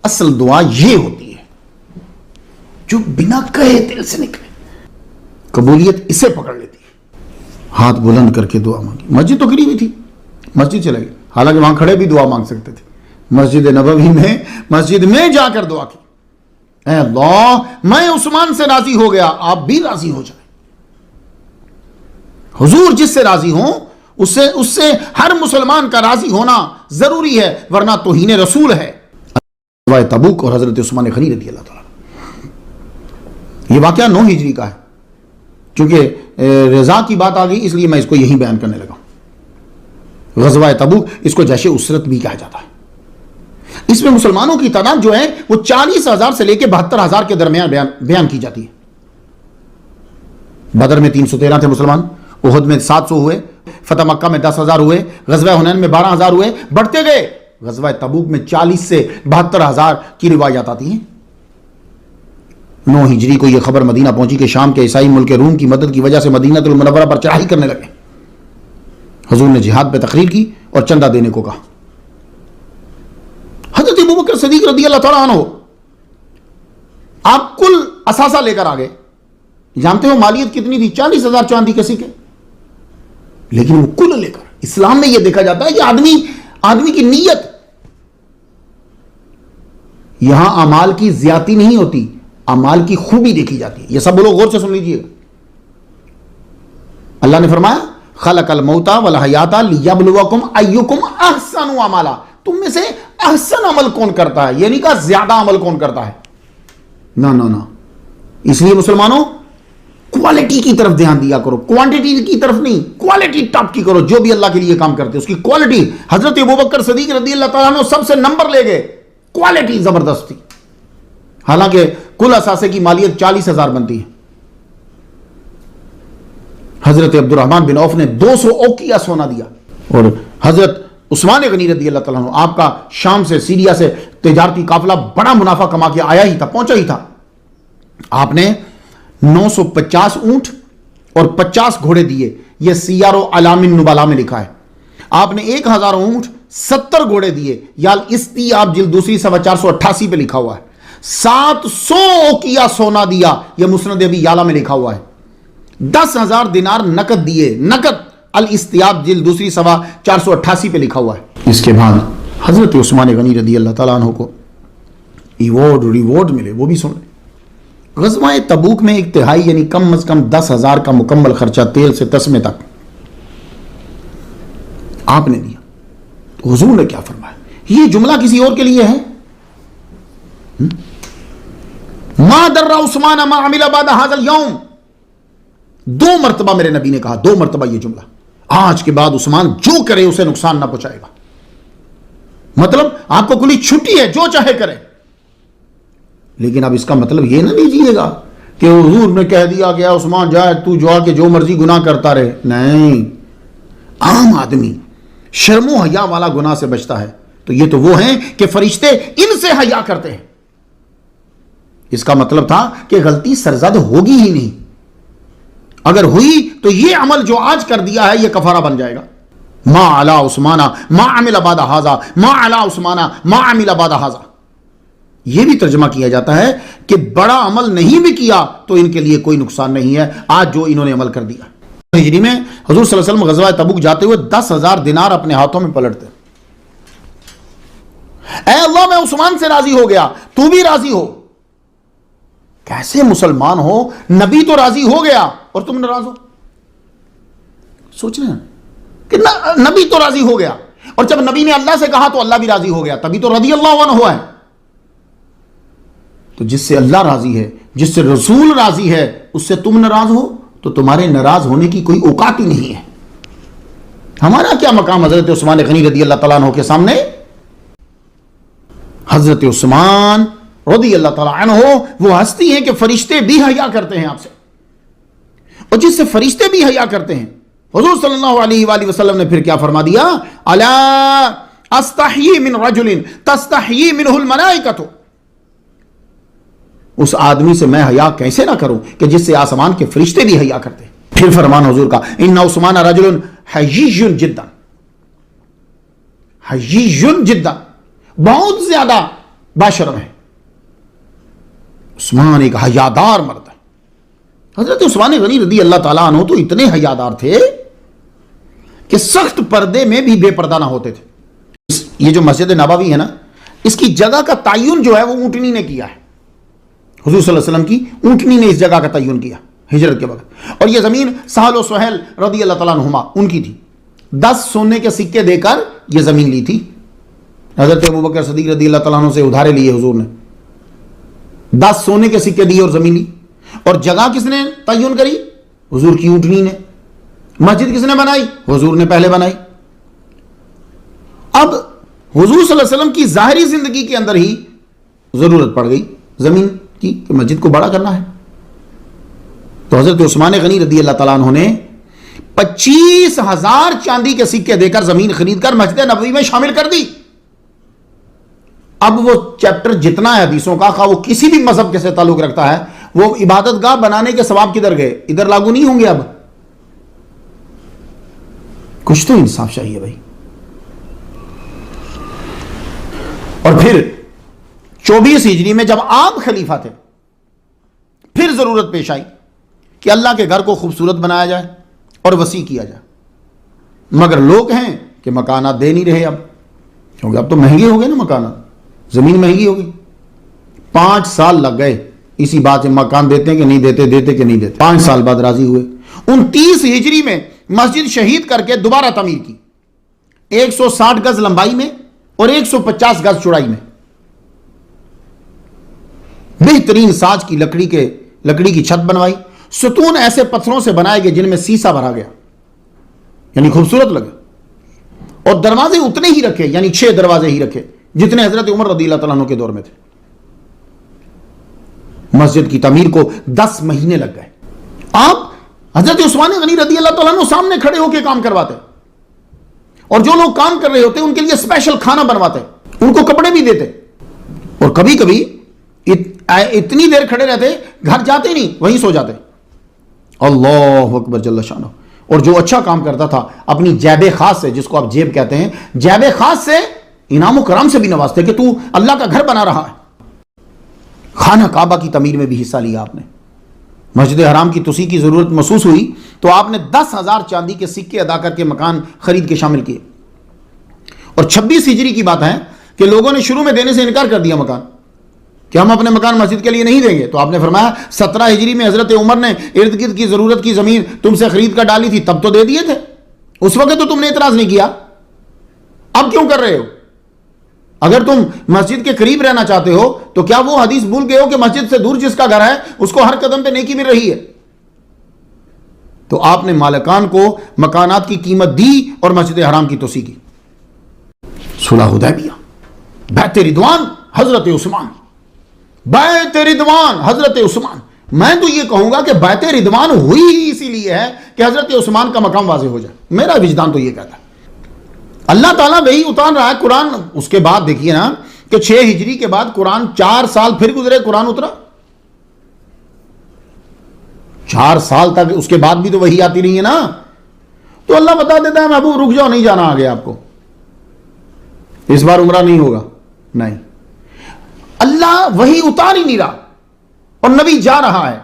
اصل دعا یہ ہوتی ہے جو بنا کہے دل سے نکلے. قبولیت اسے پکڑ لیتی ہے. ہاتھ بلند کر کے دعا مانگی. مسجد تو گری ہوئی تھی، مسجد چلے گئے. حالانکہ وہاں کھڑے بھی دعا مانگ سکتے تھے. مسجد نبوی میں مسجد میں جا کر دعا کی، اے اللہ میں عثمان سے راضی ہو گیا، آپ بھی راضی ہو جائیں. حضور جس سے راضی ہوں اس سے ہر مسلمان کا راضی ہونا ضروری ہے، ورنہ توہین رسول ہے. تبوک اور حضرت عثمان غنی رضی اللہ تعالیٰ، یہ واقعہ 9 ہجری کا ہے. چونکہ رضا کی بات آ گئی اس لیے میں اس کو یہی بیان کرنے لگا. غزوہ تبوک اس کو جیش اسرت بھی کہا جاتا ہے. اس میں مسلمانوں کی تعداد جو ہے وہ 40,000 سے لے کے 72,000 کے درمیان بیان کی جاتی ہے. بدر میں 313 تھے مسلمان، احد میں 700 ہوئے، فتح مکہ میں 10,000 ہوئے، غزوہ حنین میں 12,000 ہوئے، بڑھتے گئے. غزوہ تبوک میں 40 سے 72,000 کی روایات آتی ہیں. 9 ہجری کو یہ خبر مدینہ پہنچی کہ شام کے عیسائی ملک روم کی مدد کی وجہ سے مدینہ المنورہ پر چڑھائی کرنے لگے. حضور نے جہاد پہ تقریر کی اور چندہ دینے کو کہا. حضرت ابوبکر صدیق رضی اللہ تعالیٰ عنہ آپ کل اثاثہ لے کر آگے. جانتے ہو مالیت کتنی تھی؟ 40,000 چاندی کے سکے. لیکن وہ کل لے کر. اسلام میں یہ دیکھا جاتا ہے کہ آدمی کی نیت، یہاں اعمال کی زیادتی نہیں ہوتی، اعمال کی خوبی دیکھی جاتی ہے. یہ سب لوگ غور سے سن لیجئے. اللہ نے فرمایا خلق الموت والحیات لیبلوکم ایکم احسن عملا. تم میں سے احسن عمل کون کرتا ہے، یہ نہیں کہا زیادہ عمل کون کرتا ہے. نہ اس لیے مسلمانوں کوالٹی کی طرف دھیان دیا کرو، کوانٹیٹی کی طرف نہیں. کوالٹی ٹاپ کی کرو. جو بھی اللہ کے لیے کام کرتے اس کی کوالٹی. حضرت ابوبکر صدیق رضی اللہ تعالیٰ عنہ سب سے نمبر لے گئے. کوالٹی زبردست تھی. حالانکہ کل اثاثے کی مالیت 40,000 بنتی ہے. حضرت عبد الرحمن بن عوف نے 200 اوقیہ سونا دیا. اور حضرت عثمان غنی رضی اللہ تعالیٰ عنہ، آپ کا شام سے سیریا سے تجارتی قافلہ بڑا منافع کما کے آیا ہی تھا، پہنچا ہی تھا. آپ نے 950 اونٹ اور 50 گھوڑے دیے. یہ سیار و علام النبلاء میں لکھا ہے. آپ نے 1000 اونٹ 70 گھوڑے دیے. یال استیاب جلد دوسری صفحہ 488 پہ لکھا ہوا ہے. 700 اوقیہ سونا دیا. یہ مسند ابی یعلا میں لکھا ہوا ہے. 10,000 دینار نقد دیے. نقد الاستیاب جلد دوسری صفحہ 488 پہ لکھا ہوا ہے. اس کے بعد حضرت عثمان غنی رضی اللہ تعالیٰ عنہ کو ریوارڈ ملے، وہ بھی سن لیں. غزوہ تبوک میں 1/3 یعنی کم از کم 10,000 کا مکمل خرچہ تیل سے تسمے تک آپ نے دیا. تو حضور نے کیا فرمایا؟ یہ جملہ کسی اور کے لیے ہے؟ ما در عثمان ما عمل بعد هذا اليوم. 2 مرتبہ میرے نبی نے کہا، 2 مرتبہ یہ جملہ، آج کے بعد عثمان جو کرے اسے نقصان نہ پہنچائے گا. مطلب آپ کو کلی چھٹی ہے، جو چاہے کرے. لیکن اب اس کا مطلب یہ نہ لیجیے گا کہ حضور نے کہہ دیا گیا عثمان جائے تو جا کے جو مرضی گناہ کرتا رہے. نہیں، عام آدمی شرم و حیا والا گناہ سے بچتا ہے تو یہ تو وہ ہیں کہ فرشتے ان سے حیا کرتے ہیں. اس کا مطلب تھا کہ غلطی سرزد ہوگی ہی نہیں، اگر ہوئی تو یہ عمل جو آج کر دیا ہے یہ کفارہ بن جائے گا. ما علی عثمان ما عمل بعد ھذا، ما علی عثمان ما عمل بعد ھذا. یہ بھی ترجمہ کیا جاتا ہے کہ بڑا عمل نہیں بھی کیا تو ان کے لیے کوئی نقصان نہیں ہے آج جو انہوں نے عمل کر دیا. ہجری میں حضور صلی اللہ علیہ وسلم غزوہ تبوک جاتے ہوئے 10,000 دینار اپنے ہاتھوں میں پلٹتے. اے اللہ میں عثمان سے راضی ہو گیا، تو بھی راضی ہو. کیسے مسلمان ہو؟ نبی تو راضی ہو گیا اور تم ناراض ہو. سوچ رہے ہیں کہ نبی تو راضی ہو گیا، اور جب نبی نے اللہ سے کہا تو اللہ بھی راضی ہو گیا، تبھی تو رضی اللہ عنہ ہوا ہے. تو جس سے اللہ راضی ہے، جس سے رسول راضی ہے، اس سے تم ناراض ہو تو تمہارے ناراض ہونے کی کوئی اوقات ہی نہیں ہے. ہمارا کیا مقام حضرت عثمان غنی رضی اللہ تعالیٰ عنہ کے سامنے؟ حضرت عثمان رضی اللہ تعالیٰ عنہ وہ ہستی ہیں کہ فرشتے بھی حیا کرتے ہیں آپ سے، اور جس سے فرشتے بھی حیا کرتے ہیں. حضور صلی اللہ علیہ وآلہ وسلم نے پھر کیا فرما دیا؟ الا استحیی من رجل تستحیی منہ الملائکۃ. اس آدمی سے میں حیا کیسے نہ کروں کہ جس سے آسمان کے فرشتے بھی حیا کرتے ہیں. پھر فرمان حضور کا ان عثمان رجل حیی جدا، حیی جدا، بہت زیادہ باشرم ہے. عثمان ایک حیادار مرد ہے. حضرت عثمان غنی رضی اللہ تعالیٰ عنہ تو اتنے حیادار تھے کہ سخت پردے میں بھی بے پردہ نہ ہوتے تھے. یہ جو مسجد نبوی ہے نا، اس کی جگہ کا تعین جو ہے وہ اونٹنی نے کیا ہے. حضور صلی اللہ علیہ وسلم کی اونٹنی نے اس جگہ کا تعین کیا ہجرت کے وقت. اور یہ زمین سہل و سہیل رضی اللہ تعالیٰ عنہما ان کی تھی. 10 سونے کے سکے دے کر یہ زمین لی تھی. حضرت ابوبکر صدیق رضی اللہ تعالیٰ عنہ سے ادھارے لیے حضور نے، 10 سونے کے سکے دیے اور زمین لی. اور جگہ کس نے تعین کری؟ حضور کی اونٹنی نے. مسجد کس نے بنائی؟ حضور نے پہلے بنائی. اب حضور صلی اللہ علیہ وسلم کی ظاہری زندگی کے اندر ہی ضرورت پڑ گئی زمین کی کہ مسجد کو بڑا کرنا ہے. تو حضرت عثمان غنی رضی اللہ تعالیٰ عنہ نے 25,000 چاندی کے سکے دے کر زمین خرید کر مسجد نبوی میں شامل کر دی. اب وہ چیپٹر جتنا ہے حدیثوں کا، خواہ وہ کسی بھی مذہب کے سے تعلق رکھتا ہے، وہ عبادت گاہ بنانے کے ثواب کدھر گئے؟ ادھر لاگو نہیں ہوں گے. اب کچھ تو انصاف چاہیے بھائی. اور پھر 24 ہجری میں جب آپ خلیفہ تھے، پھر ضرورت پیش آئی کہ اللہ کے گھر کو خوبصورت بنایا جائے اور وسیع کیا جائے. مگر لوگ ہیں کہ مکانات دے نہیں رہے اب، کیونکہ اب تو مہنگے ہو گئے نا مکانات، زمین مہنگی ہو گئی. 5 سال لگ گئے اسی بات سے، مکان دیتے ہیں کہ نہیں دیتے، دیتے کہ نہیں دیتے. 5 سال بعد راضی ہوئے. 29 ہجری میں مسجد شہید کر کے دوبارہ تعمیر کی، 160 گز لمبائی میں اور 150 گز چوڑائی میں. بہترین ساج کی لکڑی کی چھت بنوائی. ستون ایسے پتھروں سے بنائے گئے جن میں سیسا بھرا گیا، یعنی خوبصورت لگے. اور دروازے اتنے ہی رکھے، یعنی 6 دروازے ہی رکھے جتنے حضرت عمر رضی اللہ تعالیٰ عنہ کے دور میں تھے. مسجد کی تعمیر کو 10 مہینے لگ گئے. آپ حضرت عثمان غنی رضی اللہ تعالیٰ عنہ سامنے کھڑے ہو کے کام کرواتے، اور جو لوگ کام کر رہے ہوتے ان کے لیے اسپیشل کھانا بنواتے، ان کو کپڑے بھی دیتے. اور کبھی کبھی اتنی دیر کھڑے رہتے گھر جاتے نہیں، وہیں سو جاتے. اللہ اکبر جل شانہ. اور جو اچھا کام کرتا تھا اپنی جیب خاص سے، جس کو آپ جیب کہتے ہیں، جیب خاص سے انعام و کرام سے بھی نوازتے کہ تو اللہ کا گھر بنا رہا ہے. خانہ کعبہ کی تعمیر میں بھی حصہ لیا آپ نے. مسجد حرام کی توسیع کی ضرورت محسوس ہوئی تو آپ نے 10,000 چاندی کے سکے ادا کر کے مکان خرید کے شامل کیے. اور 26 ہجری کی بات ہے کہ لوگوں نے شروع میں دینے سے انکار کر دیا مکان، کہ ہم اپنے مکان مسجد کے لیے نہیں دیں گے. تو آپ نے فرمایا 17 ہجری میں حضرت عمر نے ارد گرد کی ضرورت کی زمین تم سے خرید کر ڈالی تھی، تب تو دے دیے تھے، اس وقت تو تم نے اعتراض نہیں کیا. اب کیوں کر رہے ہو؟ اگر تم مسجد کے قریب رہنا چاہتے ہو تو کیا وہ حدیث بھول گئے ہو کہ مسجد سے دور جس کا گھر ہے اس کو ہر قدم پہ نیکی مل رہی ہے؟ تو آپ نے مالکان کو مکانات کی قیمت دی اور مسجد حرام کی توسیع کی. صلح حدیبیہ، بیعت رضوان حضرت عثمان، بیعت رضوان حضرت عثمان. میں تو یہ کہوں گا کہ بیعت رضوان ہوئی ہی اسی لیے ہے کہ حضرت عثمان کا مقام واضح ہو جائے. میرا وجدان تو یہ کہتا ہے. اللہ تعالیٰ وہی اتار رہا ہے قرآن. اس کے بعد دیکھیے نا کہ 6 ہجری کے بعد قرآن 4 سال پھر گزرے، قرآن اترا 4 سال تک. اس کے بعد بھی تو وہی آتی رہی ہے نا. تو اللہ بتا دیتا ہے محبوب رک جاؤ، نہیں جانا آگے آپ کو، اس بار عمرہ نہیں ہوگا. نہیں، اللہ وہی اتار ہی نہیں رہا اور نبی جا رہا ہے.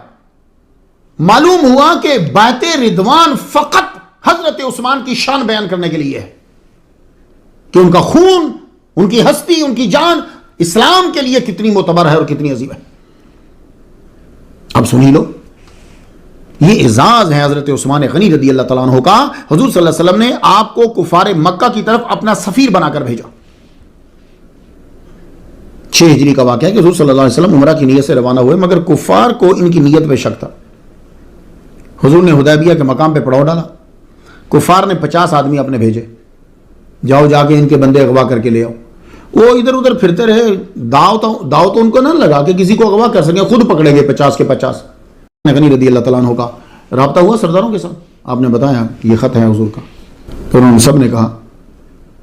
معلوم ہوا کہ بیعت رضوان فقط حضرت عثمان کی شان بیان کرنے کے لیے ہے کہ ان کا خون، ان کی ہستی، ان کی جان اسلام کے لیے کتنی معتبر ہے اور کتنی عظیم ہے. اب سنی لو، یہ اعزاز ہے حضرت عثمان غنی رضی اللہ تعالیٰ عنہ کا. حضور صلی اللہ علیہ وسلم نے آپ کو کفار مکہ کی طرف اپنا سفیر بنا کر بھیجا. 6 ہجری کا واقعہ ہے کہ حضور صلی اللہ علیہ وسلم عمرہ کی نیت سے روانہ ہوئے، مگر کفار کو ان کی نیت پہ شک تھا. حضور نے حدیبیہ کے مقام پہ پڑاؤ ڈالا. کفار نے 50 آدمی اپنے بھیجے، جاؤ جا کے ان کے بندے اغوا کر کے لے آؤ. وہ ادھر ادھر پھرتے رہے. داؤ تو ان کو نہ لگا کہ کسی کو اغوا کر سکیں، خود پکڑیں گے 50 کے 50. غنی رضی اللہ تعالیٰ عنہ کا رابطہ ہوا سرداروں کے ساتھ. آپ نے بتایا یہ خط ہے حضور کا. تو انہوں نے سب نے کہا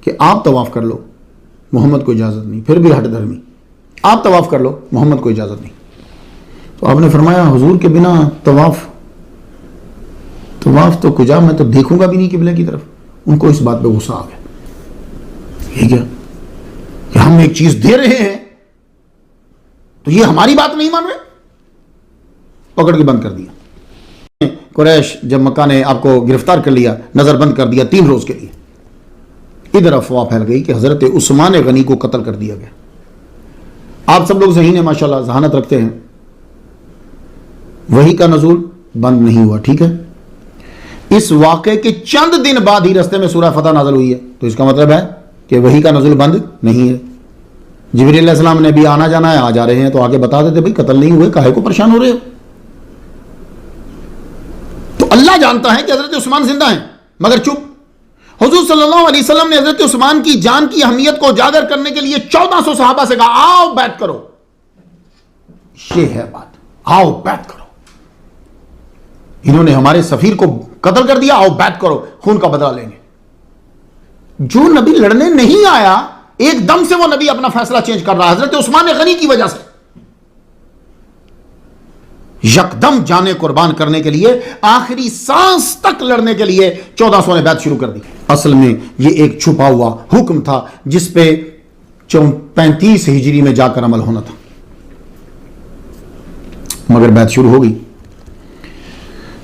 کہ آپ طواف کر لو، محمد کو اجازت نہیں. پھر بھی ہٹ دھرمی، آپ طواف کر لو، محمد کو اجازت نہیں. تو آپ نے فرمایا حضور کے بنا طواف تو کجا، میں تو دیکھوں گا بھی نہیں قبلے کی طرف. ان کو اس بات پہ غصہ آ گیا. یہ کیا کہ ہم ایک چیز دے رہے ہیں تو یہ ہماری بات نہیں مان رہے. پکڑ کے بند کر دیا. قریش جب مکہ نے آپ کو گرفتار کر لیا، نظر بند کر دیا 3 روز کے لیے. ادھر افواہ پھیل گئی کہ حضرت عثمان غنی کو قتل کر دیا گیا. آپ سب لوگ ذہین ہیں ماشاءاللہ، ذہانت رکھتے ہیں. وحی کا نزول بند نہیں ہوا، ٹھیک ہے. اس واقعے کے چند دن بعد ہی رستے میں سورہ فتح نازل ہوئی ہے. تو اس کا مطلب ہے کہ وحی کا نزول بند نہیں ہے. جبریل علیہ السلام نے بھی آنا جانا ہے، آ جا رہے ہیں. تو آگے بتا دیتے بھائی قتل نہیں ہوئے، کاہے کو پریشان ہو رہے ہو. تو اللہ جانتا ہے کہ حضرت عثمان زندہ ہیں، مگر چپ. حضور صلی اللہ علیہ وسلم نے حضرت عثمان کی جان کی اہمیت کو اجاگر کرنے کے لیے 1400 صحابہ سے کہا آؤ بیعت کرو. یہ ہے بات، آؤ بیعت کرو. انہوں نے ہمارے سفیر کو قتل کر دیا، آؤ بیعت کرو، خون کا بدلہ لیں گے. جو نبی لڑنے نہیں آیا، ایک دم سے وہ نبی اپنا فیصلہ چینج کر رہا ہے حضرت عثمان غنی کی وجہ سے. یکدم جانیں قربان کرنے کے لیے، آخری سانس تک لڑنے کے لیے 1400 نے بیعت شروع کر دی. اصل میں یہ ایک چھپا ہوا حکم تھا جس پہ 35 ہجری میں جا کر عمل ہونا تھا، مگر بیعت شروع ہو گئی.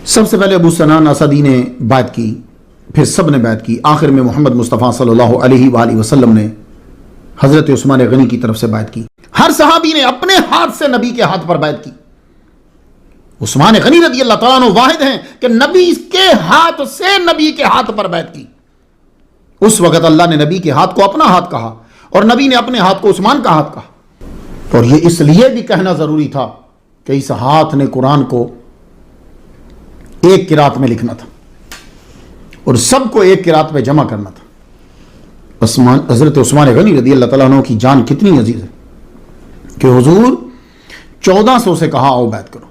سب سے پہلے ابو سنان اسدی نے بیعت کی، پھر سب نے بیعت کی. آخر میں محمد مصطفیٰ صلی اللہ علیہ وآلہ وسلم نے حضرت عثمان غنی کی طرف سے بیعت کی. ہر صحابی نے اپنے ہاتھ سے نبی کے ہاتھ پر بیعت کی. عثمان غنی رضی اللہ تعالیٰ عنہ واحد ہیں کہ نبی کے ہاتھ سے نبی کے ہاتھ پر بیعت کی. اس وقت اللہ نے نبی کے ہاتھ کو اپنا ہاتھ کہا اور نبی نے اپنے ہاتھ کو عثمان کا ہاتھ کہا. اور یہ اس لیے بھی کہنا ضروری تھا کہ اس ہاتھ نے قرآن کو ایک قرات میں لکھنا تھا اور سب کو ایک قرات میں جمع کرنا تھا. حضرت عثمان غنی رضی اللہ تعالیٰ عنہ کی جان کتنی عزیز ہے کہ حضور 1400 سے کہا آؤ بیعت کرو.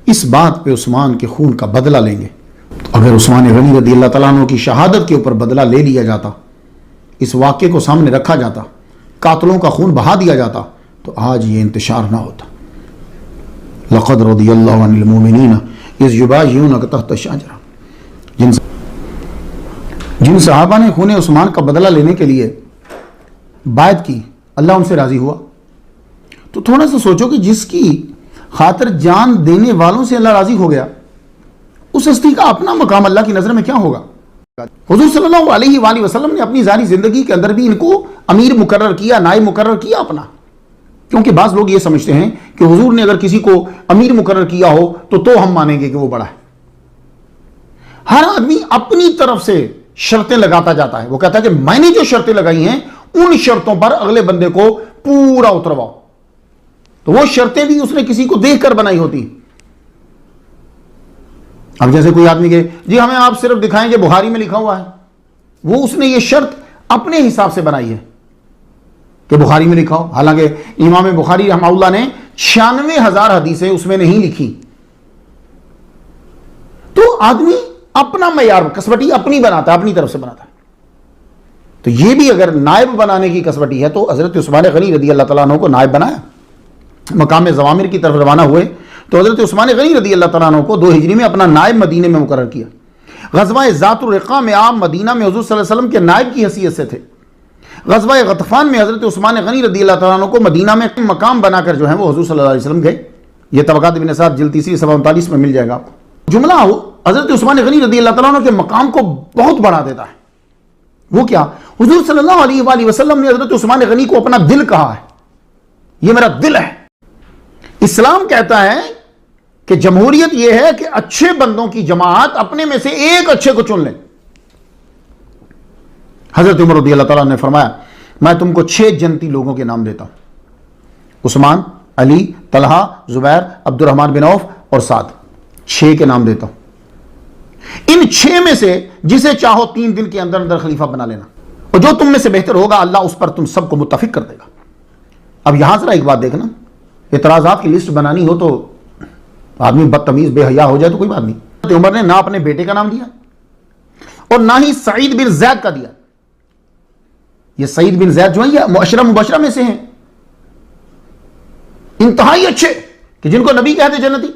اس بات پہ عثمان کے خون کا بدلہ لیں گے. تو اگر عثمان غنی رضی اللہ تعالیٰ عنہ کی شہادت کے اوپر بدلہ لے لیا جاتا، اس واقعے کو سامنے رکھا جاتا، قاتلوں کا خون بہا دیا جاتا، تو آج یہ انتشار نہ ہوتا. لقد رضی اللہ عن المؤمنین اذ یبایعونک تحت الشجرہ. جن صحابہ نے خون عثمان کا بدلہ لینے کے لیے بیعت کی، اللہ ان سے راضی ہوا. تو تھوڑا سا سوچو کہ جس کی خاطر جان دینے والوں سے اللہ راضی ہو گیا، اس ہستی کا اپنا مقام اللہ کی نظر میں کیا ہوگا. حضور صلی اللہ علیہ وآلہ وسلم نے اپنی ظاہری زندگی کے اندر بھی ان کو امیر مقرر کیا، نائب مقرر کیا اپنا. کیونکہ بعض لوگ یہ سمجھتے ہیں کہ حضور نے اگر کسی کو امیر مقرر کیا ہو تو ہم مانیں گے کہ وہ بڑا ہے. ہر آدمی اپنی طرف سے شرطیں لگاتا جاتا ہے. وہ کہتا ہے کہ میں نے جو شرطیں لگائی ہیں ان شرطوں پر اگلے بندے کو پورا اترواؤ. تو وہ شرطیں بھی اس نے کسی کو دیکھ کر بنائی ہوتی. اب جیسے کوئی آدمی کہ جی ہمیں آپ صرف دکھائیں کہ بخاری میں لکھا ہوا ہے, وہ اس نے یہ شرط اپنے حساب سے بنائی ہے کہ بخاری میں لکھا ہو, حالانکہ امام بخاری رحمہ اللہ نے 96,000 حدیثیں اس میں نہیں لکھی. تو آدمی اپنا معیار کسوٹی اپنی بناتا ہے, اپنی طرف سے بناتا ہے. تو یہ بھی اگر نائب بنانے کی کسوٹی ہے تو حضرت عثمان غنی رضی اللہ تعالیٰ عنہ کو نائب بنایا. مقام زوامر کی طرف روانہ ہوئے تو حضرت عثمان غنی رضی اللہ تعالیٰ عنہ کو 2 ہجری میں اپنا نائب مدینے میں مقرر کیا. غزوہ ذات الرقاع میں آپ مدینہ میں حضور صلی اللہ علیہ وسلم کے نائب کی حیثیت سے تھے. غزوہ غطفان میں حضرت عثمان غنی رضی اللہ تعالیٰ عنہ کو مدینہ میں مقام بنا کر جو ہے وہ حضور صلی اللہ علیہ وسلم گئے. یہ طبقات ابن سعد جلد 3 صفحہ 39 میں مل جائے گا آپ کو. جملہ حضرت عثمان غنی رضی اللہ تعالیٰ عنہ کے مقام کو بہت بڑھا دیتا ہے. وہ کیا؟ حضور صلی اللہ علیہ وآلہ وسلم نے حضرت عثمان غنی کو اپنا دل کہا ہے, یہ میرا دل ہے. اسلام کہتا ہے کہ جمہوریت یہ ہے کہ اچھے بندوں کی جماعت اپنے میں سے ایک اچھے کو چن لیں. حضرت عمر رضی اللہ تعالیٰ نے فرمایا میں تم کو 6 جنتی لوگوں کے نام دیتا ہوں, عثمان, علی, طلحہ, زبیر, عبد الرحمن بن عوف اور سعد. 6 کے نام دیتا ہوں. ان 6 میں سے جسے چاہو 3 دن کے اندر خلیفہ بنا لینا, اور جو تم میں سے بہتر ہوگا اللہ اس پر تم سب کو متفق کر دے گا. اب یہاں ذرا ایک بات دیکھنا, اعتراضات کی لسٹ بنانی ہو تو آدمی بدتمیز بے حیا ہو جائے تو کوئی بات نہیں. عمر نے نہ اپنے بیٹے کا نام دیا اور نہ ہی سعید بن زید کا دیا. یہ سعید بن زید جو ہیں یہ معاشرہ مبشرہ میں سے ہیں, انتہائی اچھے کہ جن کو نبی کہتے جنتی,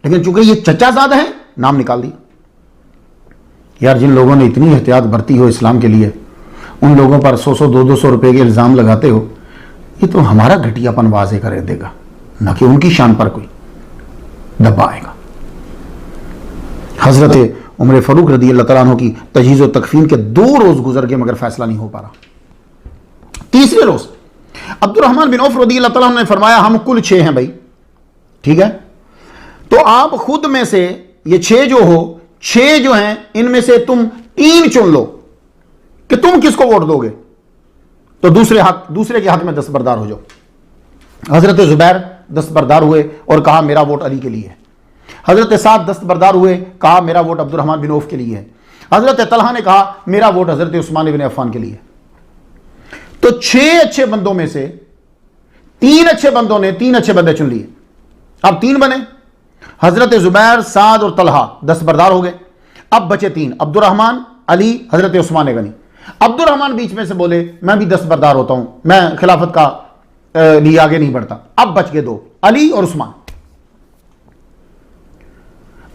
لیکن چونکہ یہ چچا زادہ ہیں نام نکال دیا. یار جن لوگوں نے اتنی احتیاط برتی ہو اسلام کے لیے, ان لوگوں پر 100 200 روپے کے الزام لگاتے ہو, یہ تو ہمارا گھٹیا پن واضح کر دے گا, نہ کہ ان کی شان پر کوئی دبا آئے گا. حضرت عمر فاروق رضی اللہ تعالیٰ عنہ کی تجہیز و تکفین کے 2 روز گزر گئے مگر فیصلہ نہیں ہو پا رہا. تیسرے روز عبد الرحمن بن عوف رضی اللہ تعالیٰ عنہ نے فرمایا ہم کل 6 ہیں بھائی, ٹھیک ہے, تو آپ خود میں سے یہ 6 جو ہیں ان میں سے تم 3 چن لو کہ تم کس کو ووٹ دو گے, تو دوسرے کے حق میں دستبردار ہو جاؤ. حضرت زبیر دستبردار ہوئے اور کہا میرا ووٹ علی کے لیے ہے. حضرت سعد دستبردار ہوئے, کہا میرا ووٹ عبد الرحمن بن عوف کے لیے ہے. حضرت طلحہ نے کہا میرا ووٹ حضرت عثمان بن عفان کے لیے ہے. تو 6 اچھے بندوں میں سے 3 اچھے بندوں نے 3 اچھے بندے چن لیے. اب 3 بنے, حضرت زبیر, سعد اور طلحہ دستبردار ہو گئے. اب بچے 3, عبد الرحمن, علی, حضرت عثمان غنی. عبد الرحمن بیچ میں سے بولے میں بھی دستبردار ہوتا ہوں, میں خلافت کا لیے آگے نہیں بڑھتا. اب بچ گئے 2, علی اور عثمان.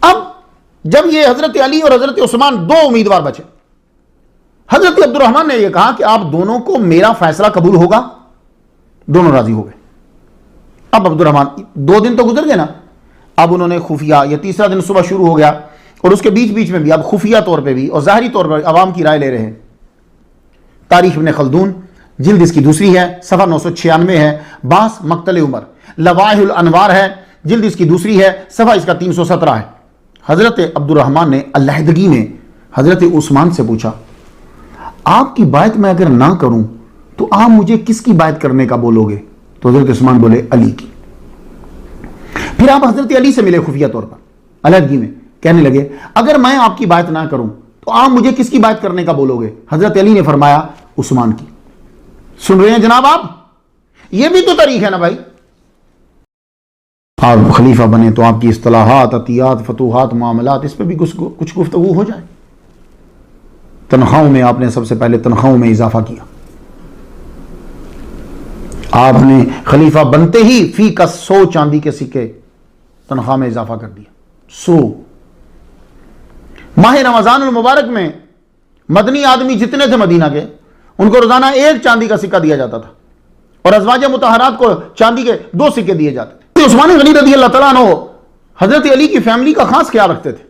اب جب یہ حضرت علی اور حضرت عثمان 2 امیدوار بچے, حضرت عبد الرحمن نے یہ کہا کہ آپ دونوں کو میرا فیصلہ قبول ہوگا. دونوں راضی ہو گئے. اب عبد الرحمن 2 دن تو گزر گئے نا, اب انہوں نے خفیہ, یہ تیسرا دن صبح شروع ہو گیا اور اس کے بیچ میں بھی اب خفیہ طور پہ بھی اور ظاہری طور پر عوام کی رائے لے رہے ہیں. تاریخ ابن خلدون جلد اس کی 2 ہے, صفحہ 996 ہے. باس مقتل عمر, لوائح الانوار ہے, جلد اس کی 2 ہے, صفحہ اس کا 317 ہے. حضرت عبد الرحمن نے علیحدگی میں حضرت عثمان سے پوچھا آپ کی بات میں اگر نہ کروں تو آپ مجھے کس کی بات کرنے کا بولو گے؟ تو حضرت عثمان بولے علی کی. پھر آپ حضرت علی سے ملے خفیہ طور پر علیحدگی میں, کہنے لگے اگر میں آپ کی بات نہ کروں تو آپ مجھے کس کی بات کرنے کا بولو گے؟ حضرت علی نے فرمایا عثمان کی. سن رہے ہیں جناب آپ, یہ بھی تو طریق ہے نا بھائی. آپ خلیفہ بنے تو آپ کی اصطلاحات, عطیات, فتوحات, معاملات, اس پہ بھی کچھ گفتگو ہو جائے. تنخواہوں میں آپ نے سب سے پہلے تنخواہوں میں اضافہ کیا. آپ نے خلیفہ بنتے ہی فی کا 100 چاندی کے سکے تنخواہ میں اضافہ کر دیا. 100. ماہ رمضان المبارک میں مدنی آدمی جتنے تھے مدینہ کے, ان کو روزانہ 1 چاندی کا سکہ دیا جاتا تھا اور ازواج مطہرات کو چاندی کے 2 سکے دیے جاتے تھے. عثمان غنی رضی اللہ تعالیٰ عنہ حضرت علی کی فیملی کا خاص خیال رکھتے تھے.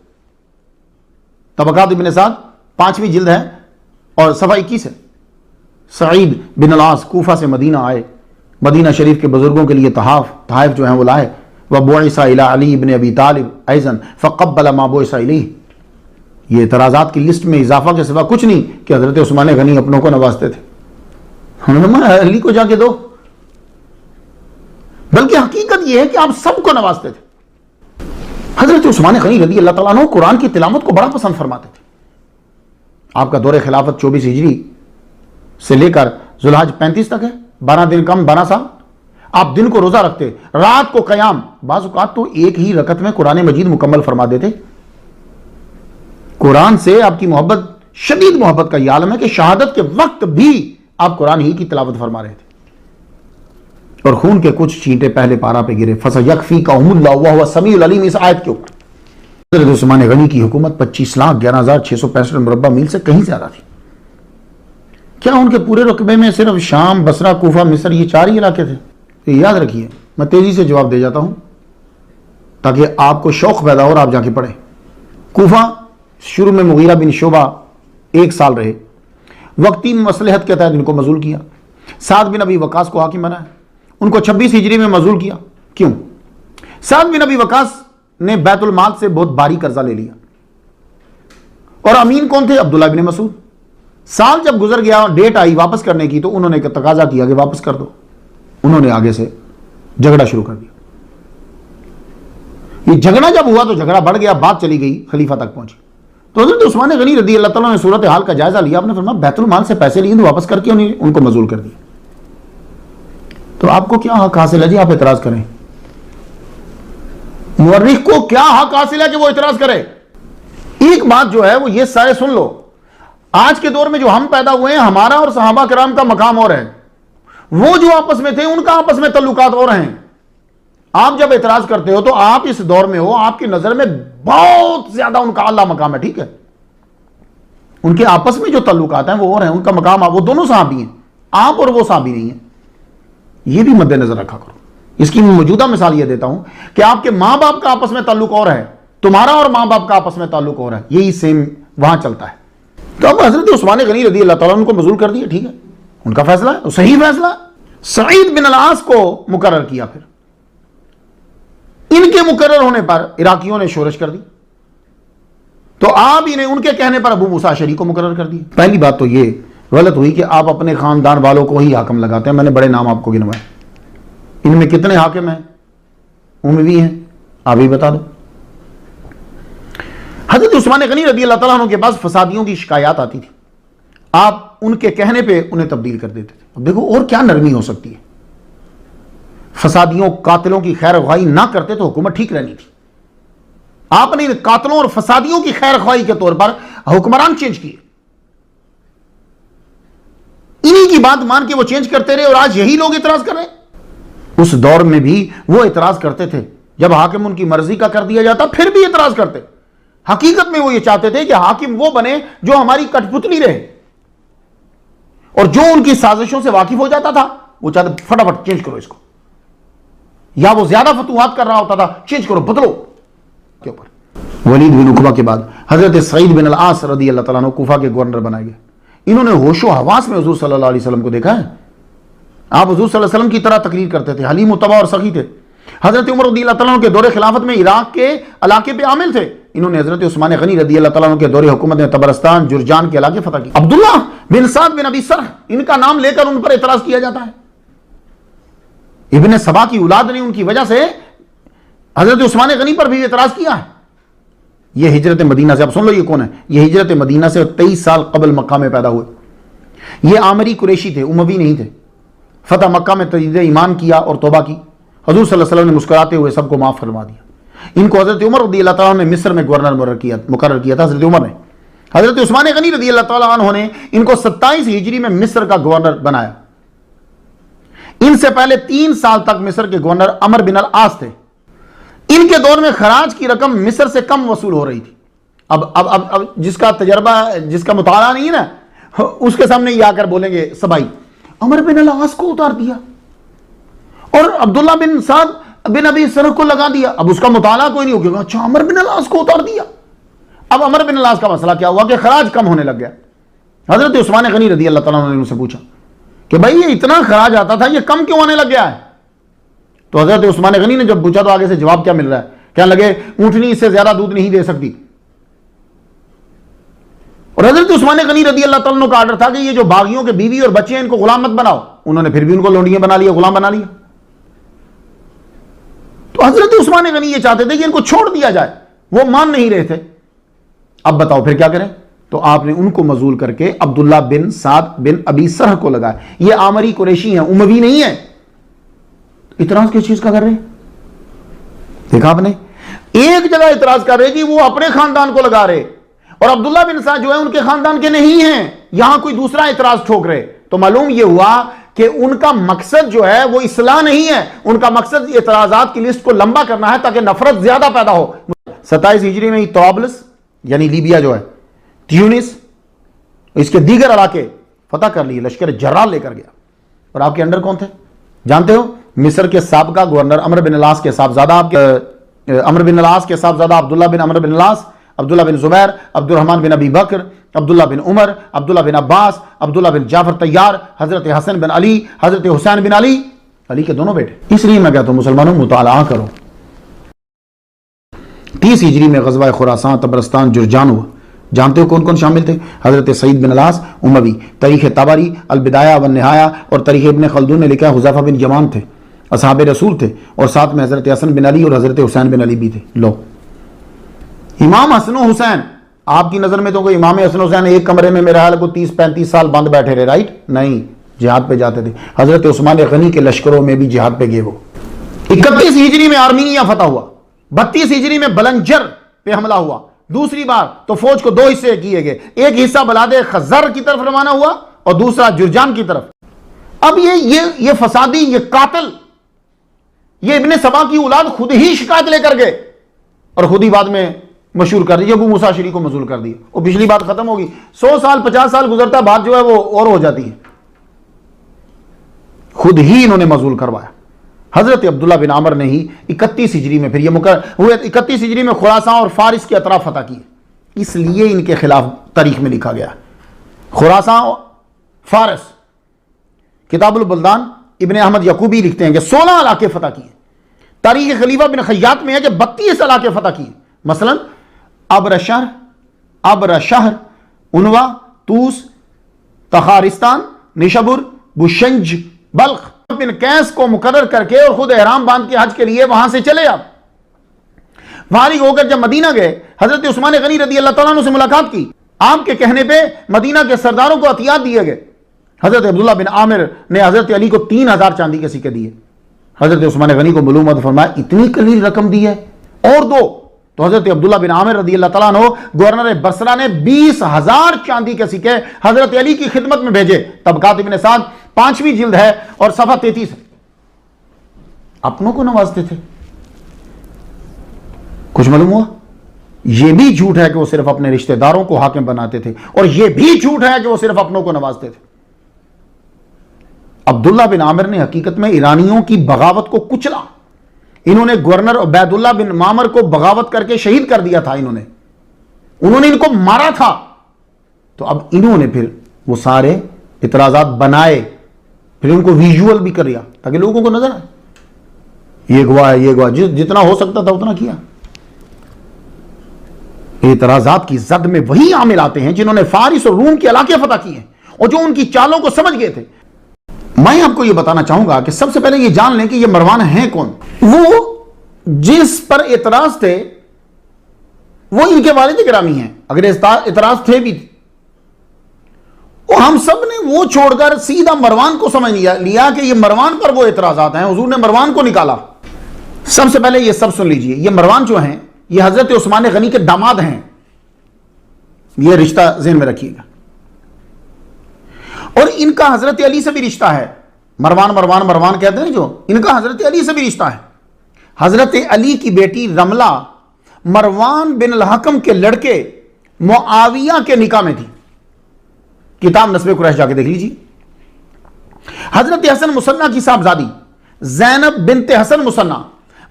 طبقات ابن سعد 5ویں جلد ہے اور صفحہ 21 ہے. سعید بن العاص کوفہ سے مدینہ آئے, مدینہ شریف کے بزرگوں کے لیے تحائف جو ہیں وہ لائے. وَبُعِثَ إِلَىٰ عَلِي بن ابی طالب ایضاً فَقَبَّلَ مَا بُعِثَ إِلَيْهِ. یہ اعتراضات کی لسٹ میں اضافہ کے سوا کچھ نہیں کہ حضرت عثمان غنی اپنوں کو نوازتے تھے. انہوں نے کہا علی کو جا کے دو، بلکہ حقیقت یہ ہے کہ آپ سب کو نوازتے تھے. حضرت عثمان غنی رضی اللہ تعالیٰ عنہ قرآن کی تلاوت کو بڑا پسند فرماتے تھے. آپ کا دور خلافت 24 ہجری سے لے کر ذوالحج 35 تک ہے، 12 دن کم 12 سال. آپ دن کو روزہ رکھتے، رات کو قیام، بعض اوقات تو ایک ہی رکعت میں قرآن مجید مکمل فرما دیتے. قرآن سے آپ کی محبت، شدید محبت کا یہ عالم ہے کہ شہادت کے وقت بھی آپ قرآن ہی کی تلاوت فرما رہے تھے. اور خون کے کچھ چینٹے پہلے پارا پہ گرے. فَسَيَكْفِيكَهُمُ اللَّهُ وَهُوَ السَّمِيعُ الْعَلِيمُ، اس آیت کے اوپر. حضرت عثمان غنی کی حکومت 25,11,665 مربع میل سے کہیں زیادہ تھی. کیا ان کے پورے رقبے میں صرف شام، بصرہ، کوفہ، مصر یہ 4 ہی علاقے تھے؟ یہ یاد رکھیے، میں تیزی سے جواب دے جاتا ہوں تاکہ آپ کو شوق پیدا ہو اور آپ جا کے پڑھیں. کوفہ شروع میں مغیرہ بن شعبہ 1 سال رہے، وقتی مصلحت کے تحت ان کو مزول کیا. سعد بن ابی وقاص کو حاکم بنایا، ان کو 26 ہجری میں مزول کیا. کیوں؟ سعد بن ابی وقاص نے بیت المال سے بہت بھاری قرضہ لے لیا، اور امین کون تھے؟ عبداللہ بن مسعود. سال جب گزر گیا، ڈیٹ آئی واپس کرنے کی، تو انہوں نے تقاضا کیا کہ واپس کر دو. انہوں نے آگے سے جھگڑا شروع کر دیا. یہ جھگڑا جب ہوا تو جھگڑا بڑھ گیا، بات چلی گئی، خلیفہ تک پہنچی. تو حضرت عثمان غنی رضی اللہ تعالیٰ نے صورت حال کا جائزہ لیا. آپ نے فرمایا بیت المال سے پیسے لیے تو واپس کر کے ان کو مزول کر دیا. تو آپ کو کیا حق حاصل ہے جی آپ اعتراض کریں؟ مورخ کو کیا حق حاصل ہے کہ وہ اعتراض کرے؟ ایک بات جو ہے وہ یہ سارے سن لو، آج کے دور میں جو ہم پیدا ہوئے ہیں، ہمارا اور صحابہ کرام کا مقام اور ہے، وہ جو آپس میں تھے ان کا آپس میں تعلقات اور ہیں. آپ جب اعتراض کرتے ہو تو آپ اس دور میں ہو، آپ کی نظر میں بہت زیادہ ان کا اعلیٰ مقام ہے. ٹھیک ہے، ان کے آپس میں جو تعلقات ہیں وہ اور ہیں، ان کا مقام، وہ دونوں صحابی ہیں، آپ اور وہ صحابی نہیں ہیں. یہ بھی مد نظر رکھا کرو. اس کی موجودہ مثال یہ دیتا ہوں کہ آپ کے ماں باپ کا آپس میں تعلق اور ہے، تمہارا اور ماں باپ کا آپس میں تعلق اور ہے، یہی سیم وہاں چلتا ہے. تو اب حضرت عثمان غنی رضی اللہ تعالیٰ ان کو مزول کر دیا. ٹھیک ہے، ان کا فیصلہ ہے، صحیح فیصلہ. سعید بن العاص کو مقرر کیا. پھر ان کے مقرر ہونے پر عراقیوں نے شورش کر دی، تو آپ ہی نے ان کے کہنے پر ابو موسیٰ اشعری کو مقرر کر دیا. پہلی بات تو یہ غلط ہوئی کہ آپ اپنے خاندان والوں کو ہی حاکم لگاتے ہیں. میں نے بڑے نام آپ کو گنوائے، ان میں کتنے حاکم ہیں؟ اموی ہیں، آپ ہی بتا دو. حضرت عثمان غنی رضی اللہ تعالیٰ عنہ کے پاس فسادیوں کی شکایات آتی تھی، آپ ان کے کہنے پہ انہیں تبدیل کر دیتے تھے. اب دیکھو اور کیا نرمی ہو سکتی ہے. فسادیوں، قاتلوں کی خیر خواہی نہ کرتے تو حکومت ٹھیک رہنی تھی. آپ نے قاتلوں اور فسادیوں کی خیر خواہی کے طور پر حکمران چینج کیے. انہی کی بات مان کے وہ چینج کرتے رہے، اور آج یہی لوگ اعتراض کر رہے ہیں. اس دور میں بھی وہ اعتراض کرتے تھے، جب حاکم ان کی مرضی کا کر دیا جاتا پھر بھی اعتراض کرتے. حقیقت میں وہ یہ چاہتے تھے کہ حاکم وہ بنے جو ہماری کٹ پتلی رہے، اور جو ان کی سازشوں سے واقف ہو جاتا تھا وہ چاہتے فٹافٹ چینج کرو اس کو، یا وہ زیادہ فتوحات کر رہا ہوتا تھا چینج کرو، بدلو کے اوپر. ولید بن عقبہ کے بعد حضرت سعید بن العاص رضی اللہ تعالیٰ عنہ کوفہ کے گورنر بنائے گئے. انہوں نے ہوش و حواس میں حضور صلی اللہ علیہ وسلم کو دیکھا ہے. آپ حضور صلی اللہ علیہ وسلم کی طرح تقریر کرتے تھے، حلیم متواضع اور سخی تھے. حضرت عمر رضی اللہ تعالیٰ عنہ کے دور خلافت میں عراق کے علاقے پہ عامل تھے. انہوں نے حضرت عثمان غنی رضی اللہ تعالیٰ عنہ کے دور حکومت میں طبرستان، جرجان کے علاقے فتح کیے. عبداللہ بن سعد بن ابی سرح، ان کا نام لے کر ان پر اعتراض کیا جاتا ہے. ابن سبا کی اولاد نے ان کی وجہ سے حضرت عثمان غنی پر بھی اعتراض کیا ہے. یہ ہجرت مدینہ سے، اب سن لو یہ کون ہے، یہ ہجرت مدینہ سے 23 سال قبل مکہ میں پیدا ہوئے. یہ عامری قریشی تھے، اموی نہیں تھے. فتح مکہ میں تجدید ایمان کیا اور توبہ کی. حضور صلی اللہ علیہ وسلم نے مسکراتے ہوئے سب کو معاف فرما دیا. ان کو حضرت عمر رضی اللہ تعالیٰ نے مصر میں گورنر مقرر کیا تھا. حضرت عمر نے، حضرت عثمان غنی رضی اللہ تعالیٰ عنہ نے ان کو 27 ہجری میں مصر کا گورنر بنایا. ان سے پہلے 3 سال تک مصر کے گورنر عمر بن العاص تھے. ان کے دور میں خراج کی رقم مصر سے کم وصول ہو رہی تھی. اب جس کا تجربہ، جس کا مطالعہ نہیں ہے نا، اس کے سامنے یہ آ کر بولیں گے سبائی عمر بن العاص کو اتار دیا اور عبداللہ بن سعد بن ابی سرح کو لگا دیا. اب اس کا مطالعہ کوئی نہیں ہوگا، اچھا عمر بن العاص کو اتار دیا. اب عمر بن العاص کا مسئلہ کیا ہوا کہ خراج کم ہونے لگ گیا. حضرت عثمان غنی رضی اللہ تعالیٰ عنہ نے ان سے پوچھا کہ بھائی یہ اتنا خراج آتا تھا، یہ کم کیوں ہونے لگ گیا ہے؟ تو حضرت عثمان غنی نے جب پوچھا تو آگے سے جواب کیا مل رہا ہے، کہنے لگے اونٹنی اس سے زیادہ دودھ نہیں دے سکتی. اور حضرت عثمان غنی رضی اللہ تعالیٰ عنہ کا آرڈر تھا کہ یہ جو باغیوں کے بیوی اور بچے ہیں ان کو غلام مت بناؤ، انہوں نے پھر بھی ان کو لونڈیاں بنا لیا، غلام بنا لیا۔ تو حضرت عثمان غنی یہ چاہتے تھے کہ ان کو چھوڑ دیا جائے، وہ مان نہیں رہے تھے۔ اب بتاؤ پھر کیا کریں؟ تو آپ نے ان کو مزول کر کے عبداللہ بن سعد بن ابی سرح کو لگایا۔ یہ عامری قریشی ہیں، اموی نہیں ہے۔ اعتراض کس چیز کا کر رہے ہیں؟ دیکھا آپ نے، ایک جگہ اعتراض کر رہے کہ وہ اپنے خاندان کو لگا رہے، اور عبداللہ بن سعد جو ہے ان کے خاندان کے نہیں ہیں، یہاں کوئی دوسرا اعتراض ٹھوک رہے۔ تو معلوم یہ ہوا کہ ان کا مقصد جو ہے وہ اصلاح نہیں ہے، ان کا مقصد اعتراضات کی لسٹ کو لمبا کرنا ہے تاکہ نفرت زیادہ پیدا ہو۔ 27 ہجری میں طرابلس یعنی لیبیا جو ہے، تیونس، اس کے دیگر علاقے فتح کر لیے، لشکر جرال لے کر گیا۔ اور آپ کے انڈر کون تھے جانتے ہو؟ مصر کے سابقہ گورنر عمرو بن العاص کے صاحبزادہ، عمرو بن العاص کے صاحبزادہ عبداللہ بن عمرو بن العاص، عبداللہ بن زبیر، عبد الرحمن بن ابی بکر، عبداللہ بن عمر، عبداللہ بن عباس، عبداللہ بن جعفر طیار، حضرت حسن بن علی، حضرت حسین بن علی، علی کے دونوں بیٹے۔ اس لیے میں کہتا ہوں مسلمانوں مطالعہ کرو۔ 30 ہجری میں غزوہ خراسان، طبرستان، جرجان ہوا۔ جانتے ہو کون کون شامل تھے؟ حضرت سعید بن العاص اموی، تاریخ طبری، البدایہ والنہایہ اور تاریخ ابن خلدون نے لکھا ہے حذیفہ بن یمان تھے، اصحاب رسول تھے، اور ساتھ میں حضرت حسن بن علی اور حضرت حسین بن علی بھی تھے۔ لو، امام حسن و حسین، آپ کی نظر میں تو کوئی امام حسن و حسین ایک کمرے میں میرا حال کو 30-35 سال بند بیٹھے رہے، رائٹ؟ نہیں، جہاد پہ جاتے تھے۔ حضرت عثمان غنی کے لشکروں میں بھی جہاد پہ گئے وہ۔ 31 ہجری میں آرمینیا فتح ہوا، 32 ہجری میں بلنجر پہ حملہ ہوا۔ دوسری بار تو فوج کو 2 حصے کیے گئے، ایک حصہ بلاد خزر کی طرف روانہ ہوا اور دوسرا جرجان کی طرف۔ اب یہ فسادی، یہ قاتل، یہ ابن سبا کی اولاد خود ہی شکایت لے کر گئے اور خود ہی بعد میں مشہور کر دیا، ابو موسیٰ اشعری کو مزول کر دیا۔ اور پچھلی بات ختم ہوگی، 100 سال 50 سال گزرتا بات جو ہے وہ اور ہو جاتی ہے۔ خود ہی انہوں نے مزول کروایا۔ حضرت عبداللہ بن عامر نے ہی 31 ہجری میں پھر یہ مقرر ہوئے، 31 ہجری میں خراسان اور فارس کے اطراف فتح کیے۔ اس لیے ان کے خلاف تاریخ میں لکھا گیا خراسان، فارس۔ کتاب البلدان ابن احمد یعقوبی لکھتے ہیں کہ 16 علاقے فتح کیے۔ تاریخ خلیفہ بن خیاط میں ہے کہ 32 علاقے فتح کیے، مثلا ابر شہر، انوا، توس، تخارستان، نشابور، بشنج، بلخ۔ بن قیس کو مقرر کر کے اور خود احرام باندھ کے حج کے لیے وہاں سے چلے۔ آپ فارغ ہو کر جب مدینہ گئے، حضرت عثمان غنی رضی اللہ تعالیٰ عنہ سے ملاقات کی۔ آپ کے کہنے پہ مدینہ کے سرداروں کو عطیات دیے گئے۔ حضرت عبداللہ بن عامر نے حضرت علی کو 3000 چاندی کے سکے دیے۔ حضرت عثمان غنی کو ملومت فرمایا اتنی قلیل رقم دی ہے اور دو؟ تو حضرت عبداللہ بن عامر رضی اللہ تعالیٰ عنہ گورنر بصرہ نے 20,000 چاندی کے سکے حضرت علی کی خدمت میں بھیجے۔ طبقات ابن سعد 5ویں جلد ہے اور صفحہ 33 ہے۔ اپنوں کو نوازتے تھے۔ کچھ معلوم ہوا؟ یہ بھی جھوٹ ہے کہ وہ صرف اپنے رشتہ داروں کو حاکم بناتے تھے، اور یہ بھی جھوٹ ہے کہ وہ صرف اپنوں کو نوازتے تھے۔ عبداللہ بن عامر نے حقیقت میں ایرانیوں کی بغاوت کو کچلا۔ انہوں نے گورنر عبید اللہ بن معمر کو بغاوت کر کے شہید کر دیا تھا۔ انہوں نے ان کو مارا تھا۔ تو اب انہوں نے پھر وہ سارے اعتراضات بنائے، پھر ان کو ویژول بھی کر دیا تاکہ لوگوں کو نظر آئے یہ گواہ ہے، یہ گواہ، جتنا ہو سکتا تھا اتنا کیا۔ اعتراضات کی زد میں وہی عامل آتے ہیں جنہوں نے فارس اور روم کے علاقے فتح کیے ہیں اور جو ان کی چالوں کو سمجھ گئے تھے۔ میں آپ کو یہ بتانا چاہوں گا کہ سب سے پہلے یہ جان لیں کہ یہ مروان ہیں کون۔ وہ جس پر اعتراض تھے وہ ان کے والد گرامی ہیں، اگر اعتراض تھے بھی، اور ہم سب نے وہ چھوڑ کر سیدھا مروان کو سمجھ لیا کہ یہ مروان پر وہ اعتراضات ہیں، حضور نے مروان کو نکالا۔ سب سے پہلے یہ سب سن لیجئے، یہ مروان جو ہیں یہ حضرت عثمان غنی کے داماد ہیں، یہ رشتہ ذہن میں رکھیے گا، اور ان کا حضرت علی سے بھی رشتہ ہے۔ مروان کہتے ہیں جو، ان کا حضرت علی سے بھی رشتہ ہے۔ حضرت علی کی بیٹی رملہ مروان بن الحکم کے لڑکے معاویہ کے نکاح میں تھی۔ کتاب نسب قریش جا کے دیکھ لیجیے۔ حضرت حسن مصنع کی صاحبزادی زینب بنت حسن مصنع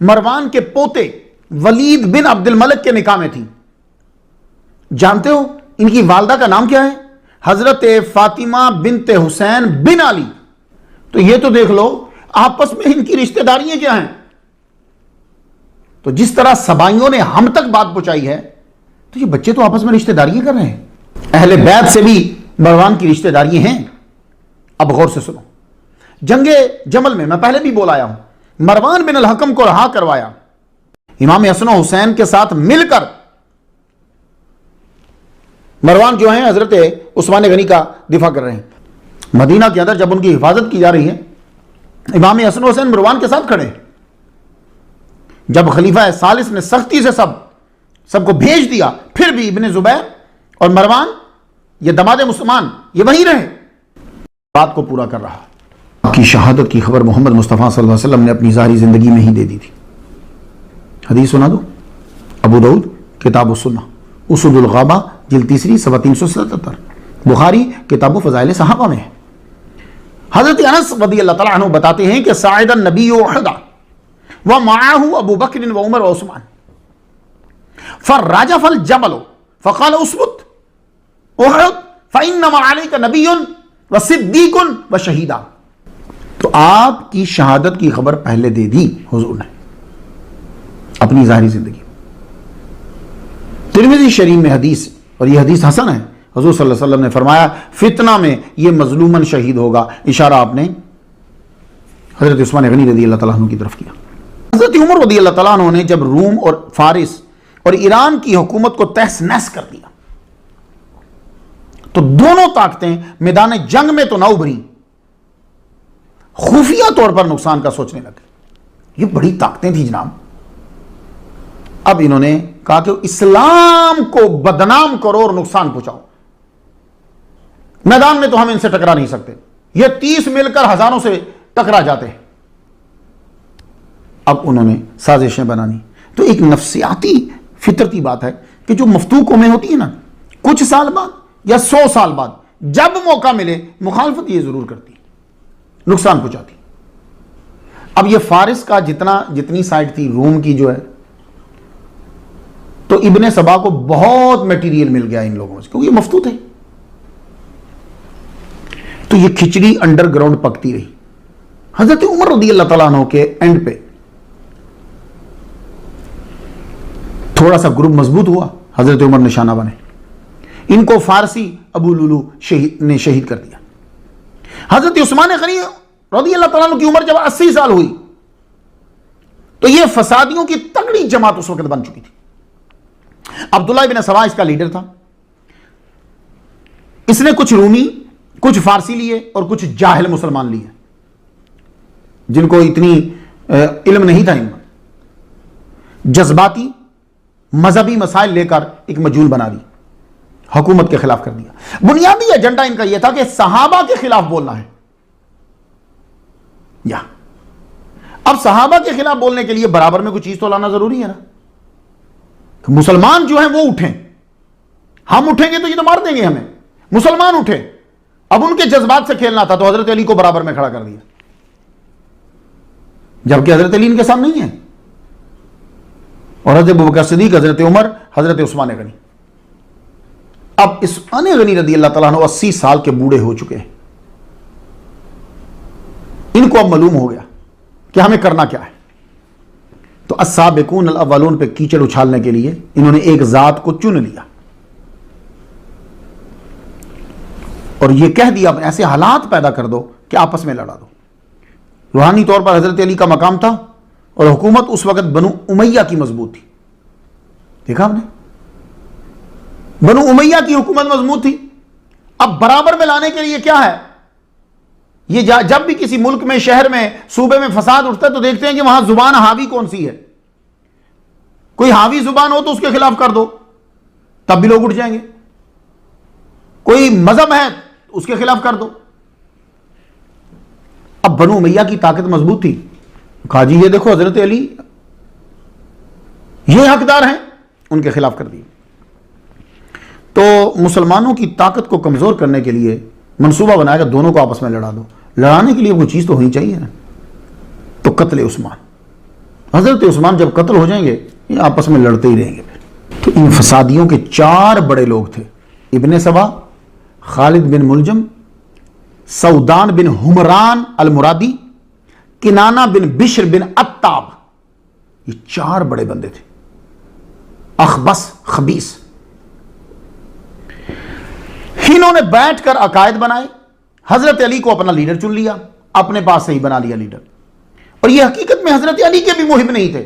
مروان کے پوتے ولید بن عبد الملک کے نکاح میں تھی۔ جانتے ہو ان کی والدہ کا نام کیا ہے؟ حضرت فاطمہ بنت حسین بن علی۔ تو یہ تو دیکھ لو آپس میں ان کی رشتہ داریاں کیا ہیں۔ تو جس طرح سبائیوں نے ہم تک بات پہنچائی ہے، تو یہ بچے تو آپس میں رشتہ داریاں کر رہے ہیں۔ اہل بیت سے بھی مروان کی رشتہ داریاں ہیں. اب غور سے سنو. جنگ جمل میں پہلے بھی بول آیا ہوں، مروان بن الحکم کو رہا کروایا. امام حسن و حسین کے ساتھ مل کر مروان جو ہیں حضرت عثمان غنی کا دفاع کر رہے ہیں. مدینہ کے اندر جب ان کی حفاظت کی جا رہی ہے، امام حسن و حسین مروان کے ساتھ کھڑے. جب خلیفہ ثالث نے سختی سے سب کو بھیج دیا، پھر بھی ابن زبیر اور مروان یہ دماد مسلمان یہ وہیں رہے. بات کو پورا کر رہا. آپ کی شہادت کی خبر محمد مصطفیٰ صلی اللہ علیہ وسلم نے اپنی ظاہری زندگی میں ہی دے دی تھی. حدیث سنا دو. ابو داؤد کتاب السنہ، اسود الغابہ جلد 3 صفحہ 377. بخاری کتاب فضائل صحابہ میں ہے. حضرت انس رضی اللہ تعالیٰ عنہ بتاتے ہیں کہ صعد النبی احد ومعه ابو بکر وعمر وعثمان فرجف الجبل فقال اثبت احد فانما عليك نبي وصدیق وشہیدا. تو آپ کی شہادت کی خبر پہلے دے دی حضور نے اپنی ظاہری زندگی. ترمذی شریف میں حدیث، اور یہ حدیث حسن ہے، حضور صلی اللہ علیہ وسلم نے فرمایا فتنہ میں یہ مظلومن شہید ہوگا. اشارہ آپ نے حضرت عثمان غنی رضی اللہ تعالیٰ عنہ کی طرف کیا. حضرت عمر رضی اللہ تعالیٰ عنہ نے جب روم اور فارس اور ایران کی حکومت کو تہس نہس کر دیا تو دونوں طاقتیں میدان جنگ میں تو نہ ابھری، خفیہ طور پر نقصان کا سوچنے لگے. یہ بڑی طاقتیں تھیں جناب. اب انہوں نے کہا کہ اسلام کو بدنام کرو اور نقصان پہنچاؤ. میدان میں تو ہم ان سے ٹکرا نہیں سکتے، یہ 30 مل کر ہزاروں سے ٹکرا جاتے ہیں. اب انہوں نے سازشیں بنانی. تو ایک نفسیاتی فطرتی بات ہے کہ جو مفتوح قومیں ہوتی ہیں نا، کچھ سال بعد یا 100 سال بعد جب موقع ملے مخالفت یہ ضرور کرتی، نقصان پہنچاتی. اب یہ فارس کا جتنی سائٹ تھی روم کی جو ہے، تو ابن سبا کو بہت میٹیریل مل گیا ان لوگوں سے، کیونکہ یہ مفتوح تھے. تو یہ کھچڑی انڈر گراؤنڈ پکتی رہی. حضرت عمر رضی اللہ تعالیٰ عنہ کے اینڈ پہ تھوڑا سا گروپ مضبوط ہوا، حضرت عمر نشانہ بنے. ان کو فارسی ابو لولو نے شہید کر دیا. حضرت عثمان غنی رضی اللہ تعالیٰ عنہ کی عمر جب 80 سال ہوئی تو یہ فسادیوں کی تگڑی جماعت اس وقت بن چکی تھی. عبداللہ بن سبا اس کا لیڈر تھا. اس نے کچھ رومی کچھ فارسی لیے اور کچھ جاہل مسلمان لیے جن کو اتنی علم نہیں تھا. ان میں جذباتی مذہبی مسائل لے کر ایک مجول بنا دی، حکومت کے خلاف کر دیا. بنیادی ایجنڈا ان کا یہ تھا کہ صحابہ کے خلاف بولنا ہے. اب صحابہ کے خلاف بولنے کے لیے برابر میں کوئی چیز تو لانا ضروری ہے نا. کہ مسلمان جو ہیں وہ اٹھیں، ہم اٹھیں گے تو یہ تو مار دیں گے ہمیں. مسلمان اٹھے. اب ان کے جذبات سے کھیلنا تھا تو حضرت علی کو برابر میں کھڑا کر دیا، جبکہ حضرت علی ان کے سامنے نہیں ہے. اور حضرت ابوبکر صدیق، حضرت عمر، حضرت عثمان غنی. اب عثمان غنی رضی اللہ تعالیٰ عنہ 80 سال کے بوڑھے ہو چکے ہیں. ان کو اب معلوم ہو گیا کہ ہمیں کرنا کیا ہے. تو السابقون الاولون پہ کیچڑ اچھالنے کے لیے انہوں نے ایک ذات کو چن لیا اور یہ کہہ دیا ایسے حالات پیدا کر دو کہ آپس میں لڑا دو. روحانی طور پر حضرت علی کا مقام تھا اور حکومت اس وقت بنو امیہ کی مضبوط تھی. دیکھا آپ نے، بنو امیہ کی حکومت مضبوط تھی. اب برابر میں لانے کے لیے کیا ہے، یہ جب بھی کسی ملک میں، شہر میں، صوبے میں فساد اٹھتا ہے تو دیکھتے ہیں کہ وہاں زبان حاوی کون سی ہے. کوئی حاوی زبان ہو تو اس کے خلاف کر دو، تب بھی لوگ اٹھ جائیں گے. کوئی مذہب ہے اس کے خلاف کر دو. اب بنو امیہ کی طاقت مضبوط تھی. کہا جی یہ دیکھو حضرت علی یہ حقدار ہیں، ان کے خلاف کر دیے. تو مسلمانوں کی طاقت کو کمزور کرنے کے لیے منصوبہ بنایا کہ دونوں کو آپس میں لڑا دو. لڑانے کے لیے وہ چیز تو ہونی چاہیے نا. تو قتل عثمان، حضرت عثمان جب قتل ہو جائیں گے یہ آپس میں لڑتے ہی رہیں گے. تو ان فسادیوں کے 4 بڑے لوگ تھے: ابن سبا، خالد بن ملجم، سودان بن حمران المرادی، کنانہ بن بشر بن عتاب. یہ 4 بڑے بندے تھے، اخبث خبیث. انہوں نے بیٹھ کر عقائد بنائے، حضرت علی کو اپنا لیڈر چن لیا، اپنے پاس سے ہی بنا لیا لیڈر. اور یہ حقیقت میں حضرت علی کے بھی محب نہیں تھے.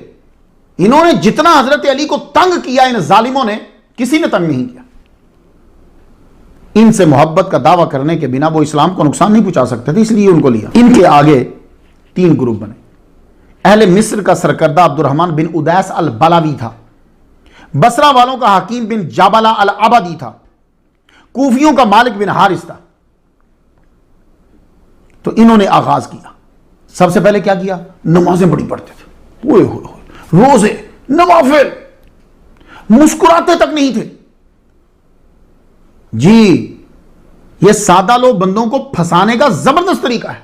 انہوں نے جتنا حضرت علی کو تنگ کیا ان ظالموں نے، کسی نے تنگ نہیں کیا. ان سے محبت کا دعویٰ کرنے کے بنا وہ اسلام کو نقصان نہیں پہنچا سکتے تھے، اس لیے ان کو لیا. ان کے آگے 3 گروپ بنے. اہل مصر کا سرکردہ عبد الرحمن بن ادیس البلاوی تھا. بصرہ والوں کا حکیم بن جابلہ العبدی تھا. کوفیوں کا مالک بن حارث تھا. تو انہوں نے آغاز کیا. سب سے پہلے کیا کیا؟ نمازیں بڑی پڑھتے تھے، اوئے ہوئے ہوئے، روزے، نوافل، مسکراتے تک نہیں تھے. جی یہ سادہ لوگ بندوں کو پھنسانے کا زبردست طریقہ ہے.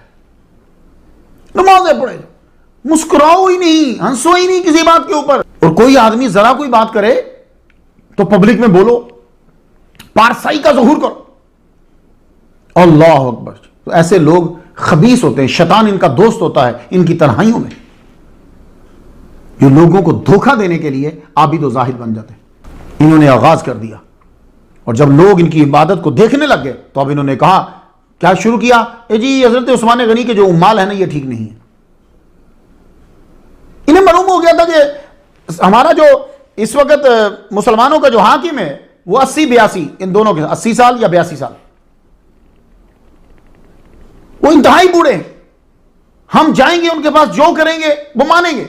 نمازیں پڑھے، مسکراؤ ہی نہیں، ہنسو ہی نہیں کسی بات کے اوپر. اور کوئی آدمی ذرا کوئی بات کرے تو پبلک میں بولو، پارسائی کا ظہور کرو. اللہ اکبر. تو ایسے لوگ خبیث ہوتے ہیں، شیطان ان کا دوست ہوتا ہے ان کی تنہائیوں میں، جو لوگوں کو دھوکہ دینے کے لیے عابد و زاہد بن جاتے ہیں. انہوں نے آغاز کر دیا، اور جب لوگ ان کی عبادت کو دیکھنے لگ گئے تو اب انہوں نے کہا، کیا شروع کیا؟ اے جی حضرت عثمان غنی کے جو امال ہیں نا یہ ٹھیک نہیں ہے. انہیں معلوم ہو گیا تھا کہ ہمارا جو اس وقت مسلمانوں کا جو حاکم ہے وہ 80-82 ان دونوں کے 80 سال یا 82 سال، وہ انتہائی بوڑھے ہیں. ہم جائیں گے ان کے پاس، جو کریں گے وہ مانیں گے.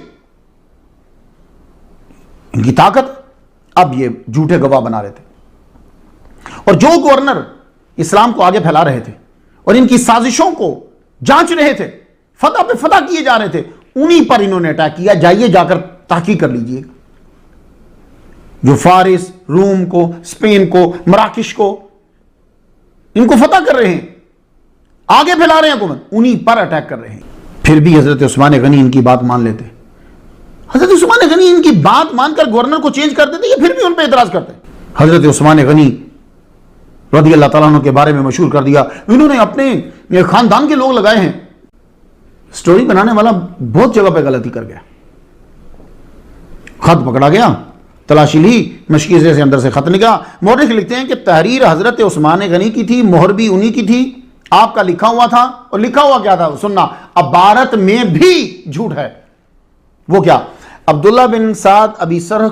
ان کی طاقت. اب یہ جھوٹے گواہ بنا رہے تھے، اور جو گورنر اسلام کو آگے پھیلا رہے تھے اور ان کی سازشوں کو جانچ رہے تھے، فتح پہ فتح کیے جا رہے تھے، انہی پر انہوں نے اٹیک کیا. جائیے جا کر تحقیق کر لیجئے. جو فارس، روم کو، اسپین کو، مراکش کو، ان کو فتح کر رہے ہیں، آگے پھیلا رہے ہیں حکومت، انہی پر اٹیک کر رہے ہیں. پھر بھی حضرت عثمان غنی ان کی بات مان لیتے. حضرت عثمان غنی ان کی بات مان کر گورنر کو چینج کر دیتے، یہ پھر بھی ان پہ اعتراض کرتے. حضرت عثمان غنی رضی اللہ تعالیٰ عنہ کے بارے میں مشہور کر دیا، انہوں نے اپنے خاندان کے لوگ لگائے ہیں. سٹوری بنانے والا بہت جگہ پہ غلطی کر گیا. خط پکڑا گیا، تلاشی لی، مشکیزے سے اندر سے خط نکلا. مورخ لکھتے ہیں کہ تحریر حضرت عثمان غنی کی تھی، مہر بھی انہی کی تھی، آپ کا لکھا ہوا تھا. اور لکھا ہوا کیا تھا سننا، عبارت میں بھی جھوٹ ہے. وہ کیا؟ عبداللہ بن سعد ابی سرح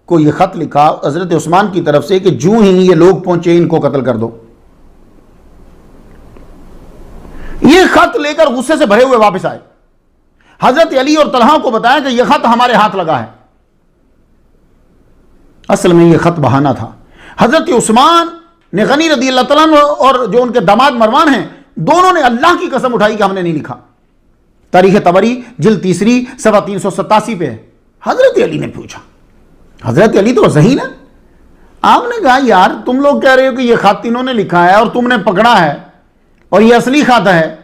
کو یہ خط لکھا حضرت عثمان کی طرف سے کہ جو ہی یہ لوگ پہنچے ان کو قتل کر دو. یہ خط لے کر غصے سے بھرے ہوئے واپس آئے. حضرت علی اور طلحہ کو بتایا کہ یہ خط ہمارے ہاتھ لگا ہے. اصل میں یہ خط بہانہ تھا. حضرت عثمان نے غنی رضی اللہ تعالیٰ عنہ اور جو ان کے داماد مروان ہیں، دونوں نے اللہ کی قسم اٹھائی کہ ہم نے نہیں لکھا. تاریخ طبری جلد 3 صفحہ 387 پہ ہے. حضرت علی نے پوچھا، حضرت علی تو ذہین ہے، آپ نے کہا یار تم لوگ کہہ رہے ہو کہ یہ خط انہوں نے لکھا ہے اور تم نے پکڑا ہے اور یہ اصلی خط ہے،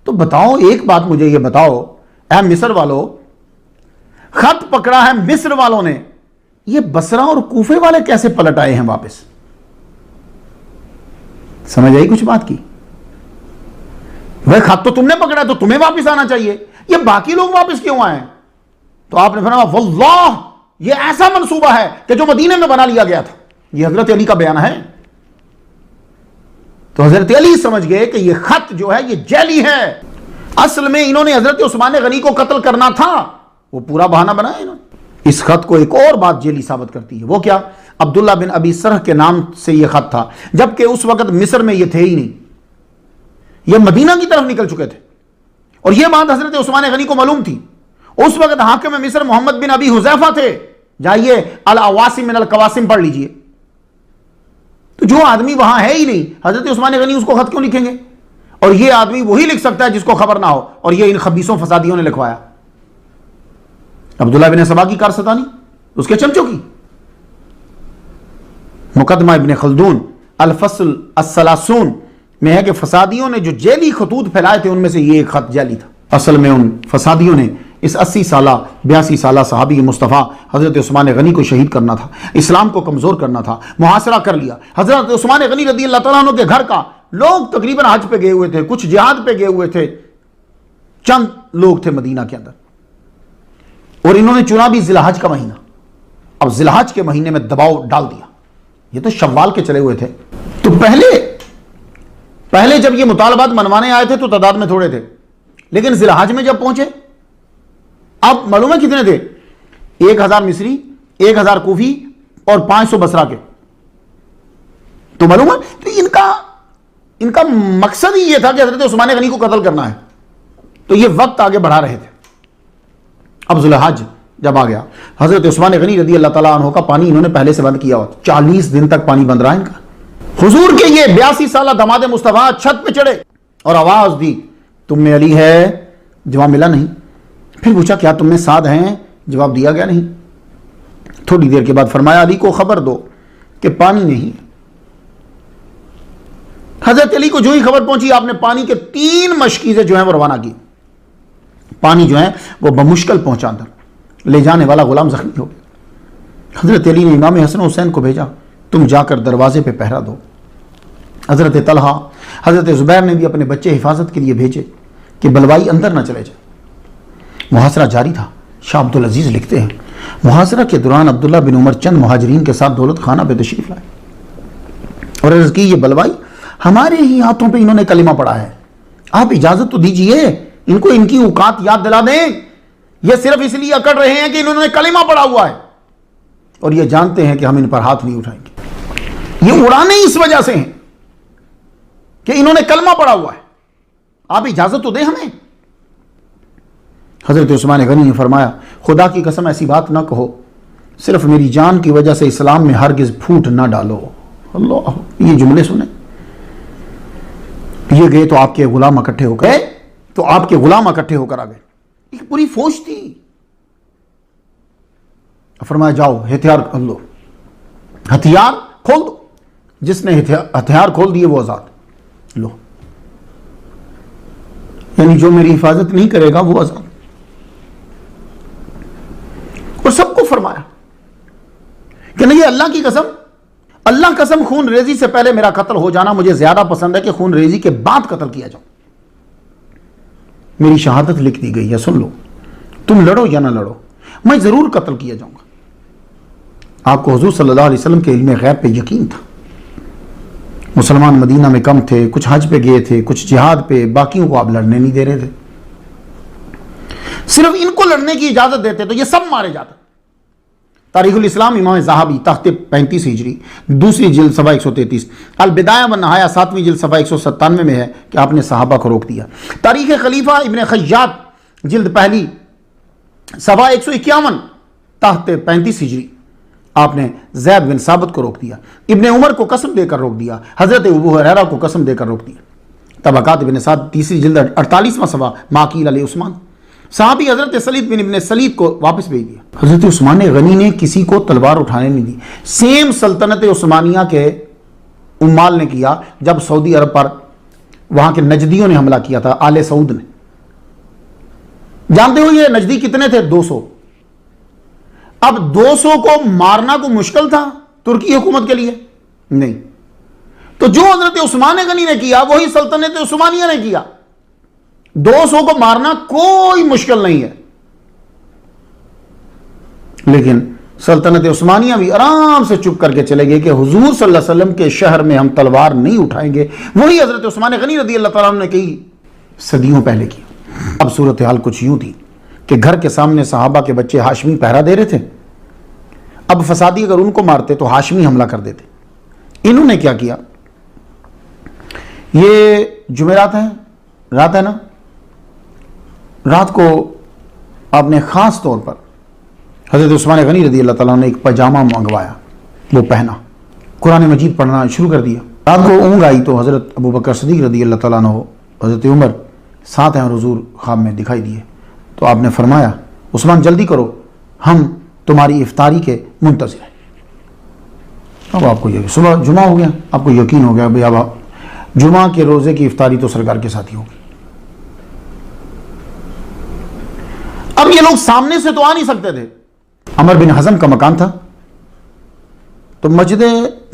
تو بتاؤ ایک بات مجھے یہ بتاؤ اے مصر والو، خط پکڑا ہے مصر والوں نے، یہ بصرہ اور کوفے والے کیسے پلٹ آئے ہیں واپس؟ سمجھ آئی کچھ بات کی؟ وہ خط تو تم نے پکڑا ہے تو تمہیں واپس آنا چاہیے، یہ باقی لوگ واپس کیوں آئے ہیں؟ تو آپ نے فرمایا واللہ یہ ایسا منصوبہ ہے کہ جو مدینے میں بنا لیا گیا تھا. یہ حضرت علی کا بیان ہے. تو حضرت علی سمجھ گئے کہ یہ خط جو ہے یہ جعلی ہے. اصل میں انہوں نے حضرت عثمان غنی کو قتل کرنا تھا، وہ پورا بہانہ بنایا انہوں نے. اس خط کو ایک اور بات جعلی ثابت کرتی ہے. وہ کیا؟ عبداللہ بن ابی سرح کے نام سے یہ خط تھا، جبکہ اس وقت مصر میں یہ تھے ہی نہیں، یہ مدینہ کی طرف نکل چکے تھے. اور یہ بات حضرت عثمان غنی کو معلوم تھی. اس وقت حاکم مصر محمد بن ابی حذیفہ تھے. جائیے العواسم من القواسم پڑھ لیجئے. تو جو آدمی وہاں ہے ہی نہیں، حضرت عثمان غنی اس کو خط کیوں لکھیں گے؟ اور یہ آدمی وہی لکھ سکتا ہے جس کو خبر نہ ہو، اور یہ ان خبیثوں فسادیوں نے لکھوایا. عبداللہ بن سبا کی کارستانی، اس کے چمچوں کی. مقدمہ ابن خلدون الفصل الثلاثون میں ہے کہ فسادیوں نے جو جعلی خطوط پھیلائے تھے ان میں سے یہ ایک خط جعلی تھا. اصل میں ان فسادیوں نے اس 80 سالہ 82 سالہ صحابی مصطفیٰ حضرت عثمان غنی کو شہید کرنا تھا، اسلام کو کمزور کرنا تھا، محاصرہ کر لیا. حضرت عثمان غنی رضی اللہ تعالیٰ عنہ کے گھر کا لوگ تقریباً حج پہ گئے ہوئے تھے، کچھ جہاد پہ گئے ہوئے تھے، چند لوگ تھے مدینہ کے اندر. اور انہوں نے چنا بھی ذی الحج کا مہینہ. اب ذی الحج کے مہینے میں دباؤ ڈال دیا. یہ تو شوال کے چلے ہوئے تھے. تو پہلے پہلے جب یہ مطالبات منوانے آئے تھے تو تعداد میں تھوڑے تھے، لیکن ذی الحج میں جب پہنچے اب معلوم ہے کتنے تھے؟ 1000 مصری، 1000 کوفی اور 500 بصرہ کے. تو معلوم ہے تو ان کا مقصد ہی یہ تھا کہ حضرت عثمان غنی کو قتل کرنا ہے. تو یہ وقت آگے بڑھا رہے تھے. اب ذی الحج جب آ گیا، حضرت عثمان غنی رضی اللہ تعالیٰ عنہ کا پانی انہوں نے پہلے سے بند کیا ہوا، 40 دن تک پانی بند رہا ان کا. حضور کے یہ 82 سالہ داماد مصطفیٰ چھت پہ چڑھے اور آواز دی، تم میں علی ہے؟ جواب ملا نہیں. پھر پوچھا کیا تم میں سعد ہیں؟ جواب دیا گیا نہیں. تھوڑی دیر کے بعد فرمایا علی کو خبر دو کہ پانی نہیں. حضرت علی کو جو ہی خبر پہنچی آپ نے پانی کے 3 مشکیزیں جو ہیں وہ روانہ کی. پانی جو ہے وہ بمشکل پہنچا اندر، لے جانے والا غلام زخمی ہو گیا. حضرت علی نے امام حسن حسین کو بھیجا، تم جا کر دروازے پہ پہرا دو. حضرت طلحہ، حضرت زبیر نے بھی اپنے بچے حفاظت کے لیے بھیجے کہ بلوائی اندر نہ چلے جائے. محاصرہ جاری تھا. شاہ عبد العزیز لکھتے ہیں محاصرہ کے دوران عبداللہ بن عمر چند مہاجرین کے ساتھ دولت خانہ پہ تشریف لائے اور عرض کی یہ بلوائی ہمارے ہی ہاتھوں پہ انہوں نے کلمہ پڑھا ہے، آپ اجازت تو دیجئے ان کو ان کی اوقات یاد دلا دیں. یہ صرف اس لیے اکڑ رہے ہیں کہ انہوں نے کلمہ پڑھا ہوا ہے اور یہ جانتے ہیں کہ ہم ان پر ہاتھ نہیں اٹھائیں گے. یہ اڑانے اس وجہ سے ہیں کہ انہوں نے کلمہ پڑھا ہوا ہے، آپ اجازت تو دیں ہمیں. حضرت عثمان غنی نے فرمایا خدا کی قسم ایسی بات نہ کہو، صرف میری جان کی وجہ سے اسلام میں ہرگز پھوٹ نہ ڈالو. اللہ، یہ جملے سنیں. یہ گئے تو آپ کے غلام اکٹھے ہو گئے تو آپ کے غلام اکٹھے ہو کر آ گئے. ایک پوری فوج تھی. فرمایا جاؤ ہتھیار کھول دو، ہتھیار کھول دو. جس نے ہتھیار کھول دیے وہ آزاد. لو، یعنی جو میری حفاظت نہیں کرے گا وہ آزاد. اور سب کو فرمایا کہ نہیں، اللہ کی قسم، اللہ قسم خون ریزی سے پہلے میرا قتل ہو جانا مجھے زیادہ پسند ہے کہ خون ریزی کے بعد قتل کیا جاؤ. میری شہادت لکھ دی گئی ہے، سن لو. تم لڑو یا نہ لڑو، میں ضرور قتل کیا جاؤں گا. آپ کو حضور صلی اللہ علیہ وسلم کے علم غیب پہ یقین تھا. مسلمان مدینہ میں کم تھے، کچھ حج پہ گئے تھے، کچھ جہاد پہ، باقیوں کو آپ لڑنے نہیں دے رہے تھے. صرف ان کو لڑنے کی اجازت دیتے تو یہ سب مارے جاتے. تاریخ الاسلام امام زہابی تخت 35 ہجری، دوسری جلد صفحہ 133، البدایہ والنہایہ 7ویں جلد صفحہ 197 میں ہے کہ آپ نے صحابہ کو روک دیا. تاریخ خلیفہ ابن خیاط جلد پہلی صفحہ 151 تحت 35 ہجری، آپ نے زید بن ثابت کو روک دیا. ابن عمر کو قسم دے کر روک دیا. حضرت ابو ہریرہ کو قسم دے کر روک دیا. طبقات ابن سعد تیسری جلد 48واں صفحہ، ماقیل علی عثمان. صحابی حضرت سلید بن ابن سلید کو واپس بھیج دیا. حضرت عثمان غنی نے کسی کو تلوار اٹھانے نہیں دی. سیم سلطنت عثمانیہ کے عمال نے کیا جب سعودی عرب پر وہاں کے نجدیوں نے حملہ کیا تھا، آل سعود نے. جانتے ہو یہ نجدی کتنے تھے؟ 200. اب 200 کو مارنا کو مشکل تھا ترکی حکومت کے لیے؟ نہیں. تو جو حضرت عثمان غنی نے کیا وہی سلطنت عثمانیہ نے کیا. 200 کو مارنا کوئی مشکل نہیں ہے. لیکن سلطنت عثمانیہ بھی آرام سے چپ کر کے چلے گئے کہ حضور صلی اللہ علیہ وسلم کے شہر میں ہم تلوار نہیں اٹھائیں گے. وہی حضرت عثمان غنی رضی اللہ تعالیٰ عنہ نے کہی صدیوں پہلے کی. اب صورتحال کچھ یوں تھی کہ گھر کے سامنے صحابہ کے بچے ہاشمی پہرا دے رہے تھے. اب فسادی اگر ان کو مارتے تو ہاشمی حملہ کر دیتے. انہوں نے کیا کیا؟ یہ جمعرات ہے، رات ہے نا، رات کو آپ نے خاص طور پر حضرت عثمان غنی رضی اللہ تعالیٰ نے ایک پاجامہ منگوایا، وہ پہنا، قرآن مجید پڑھنا شروع کر دیا. رات کو اونگ آئی تو حضرت ابو بکر صدیق رضی اللہ تعالیٰ عنہ، حضرت عمر ساتھ ہیں اور حضور خواب میں دکھائی دیے. تو آپ نے فرمایا عثمان جلدی کرو، ہم تمہاری افطاری کے منتظر ہیں. اب آپ کو یہ صبح جمعہ ہو گیا، آپ کو یقین ہو گیا بھئی اب جمعہ کے روزے کی افطاری تو سرکار کے ساتھ ہی ہوگی. اب یہ لوگ سامنے سے تو آ نہیں سکتے تھے. عمر بن حزم کا مکان تھا تو مسجد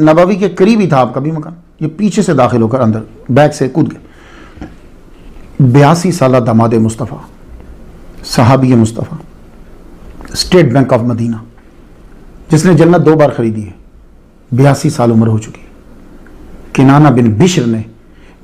نبوی کے قریب ہی تھا آپ کا بھی مکان. یہ پیچھے سے داخل ہو کر اندر بیک سے کود گئے. 82 سالہ داماد مصطفیٰ، صحابی مصطفیٰ، اسٹیٹ بینک آف مدینہ، جس نے جنت 2 بار خریدی ہے، 82 سال عمر ہو چکی. کنانہ بن بشر نے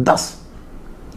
10,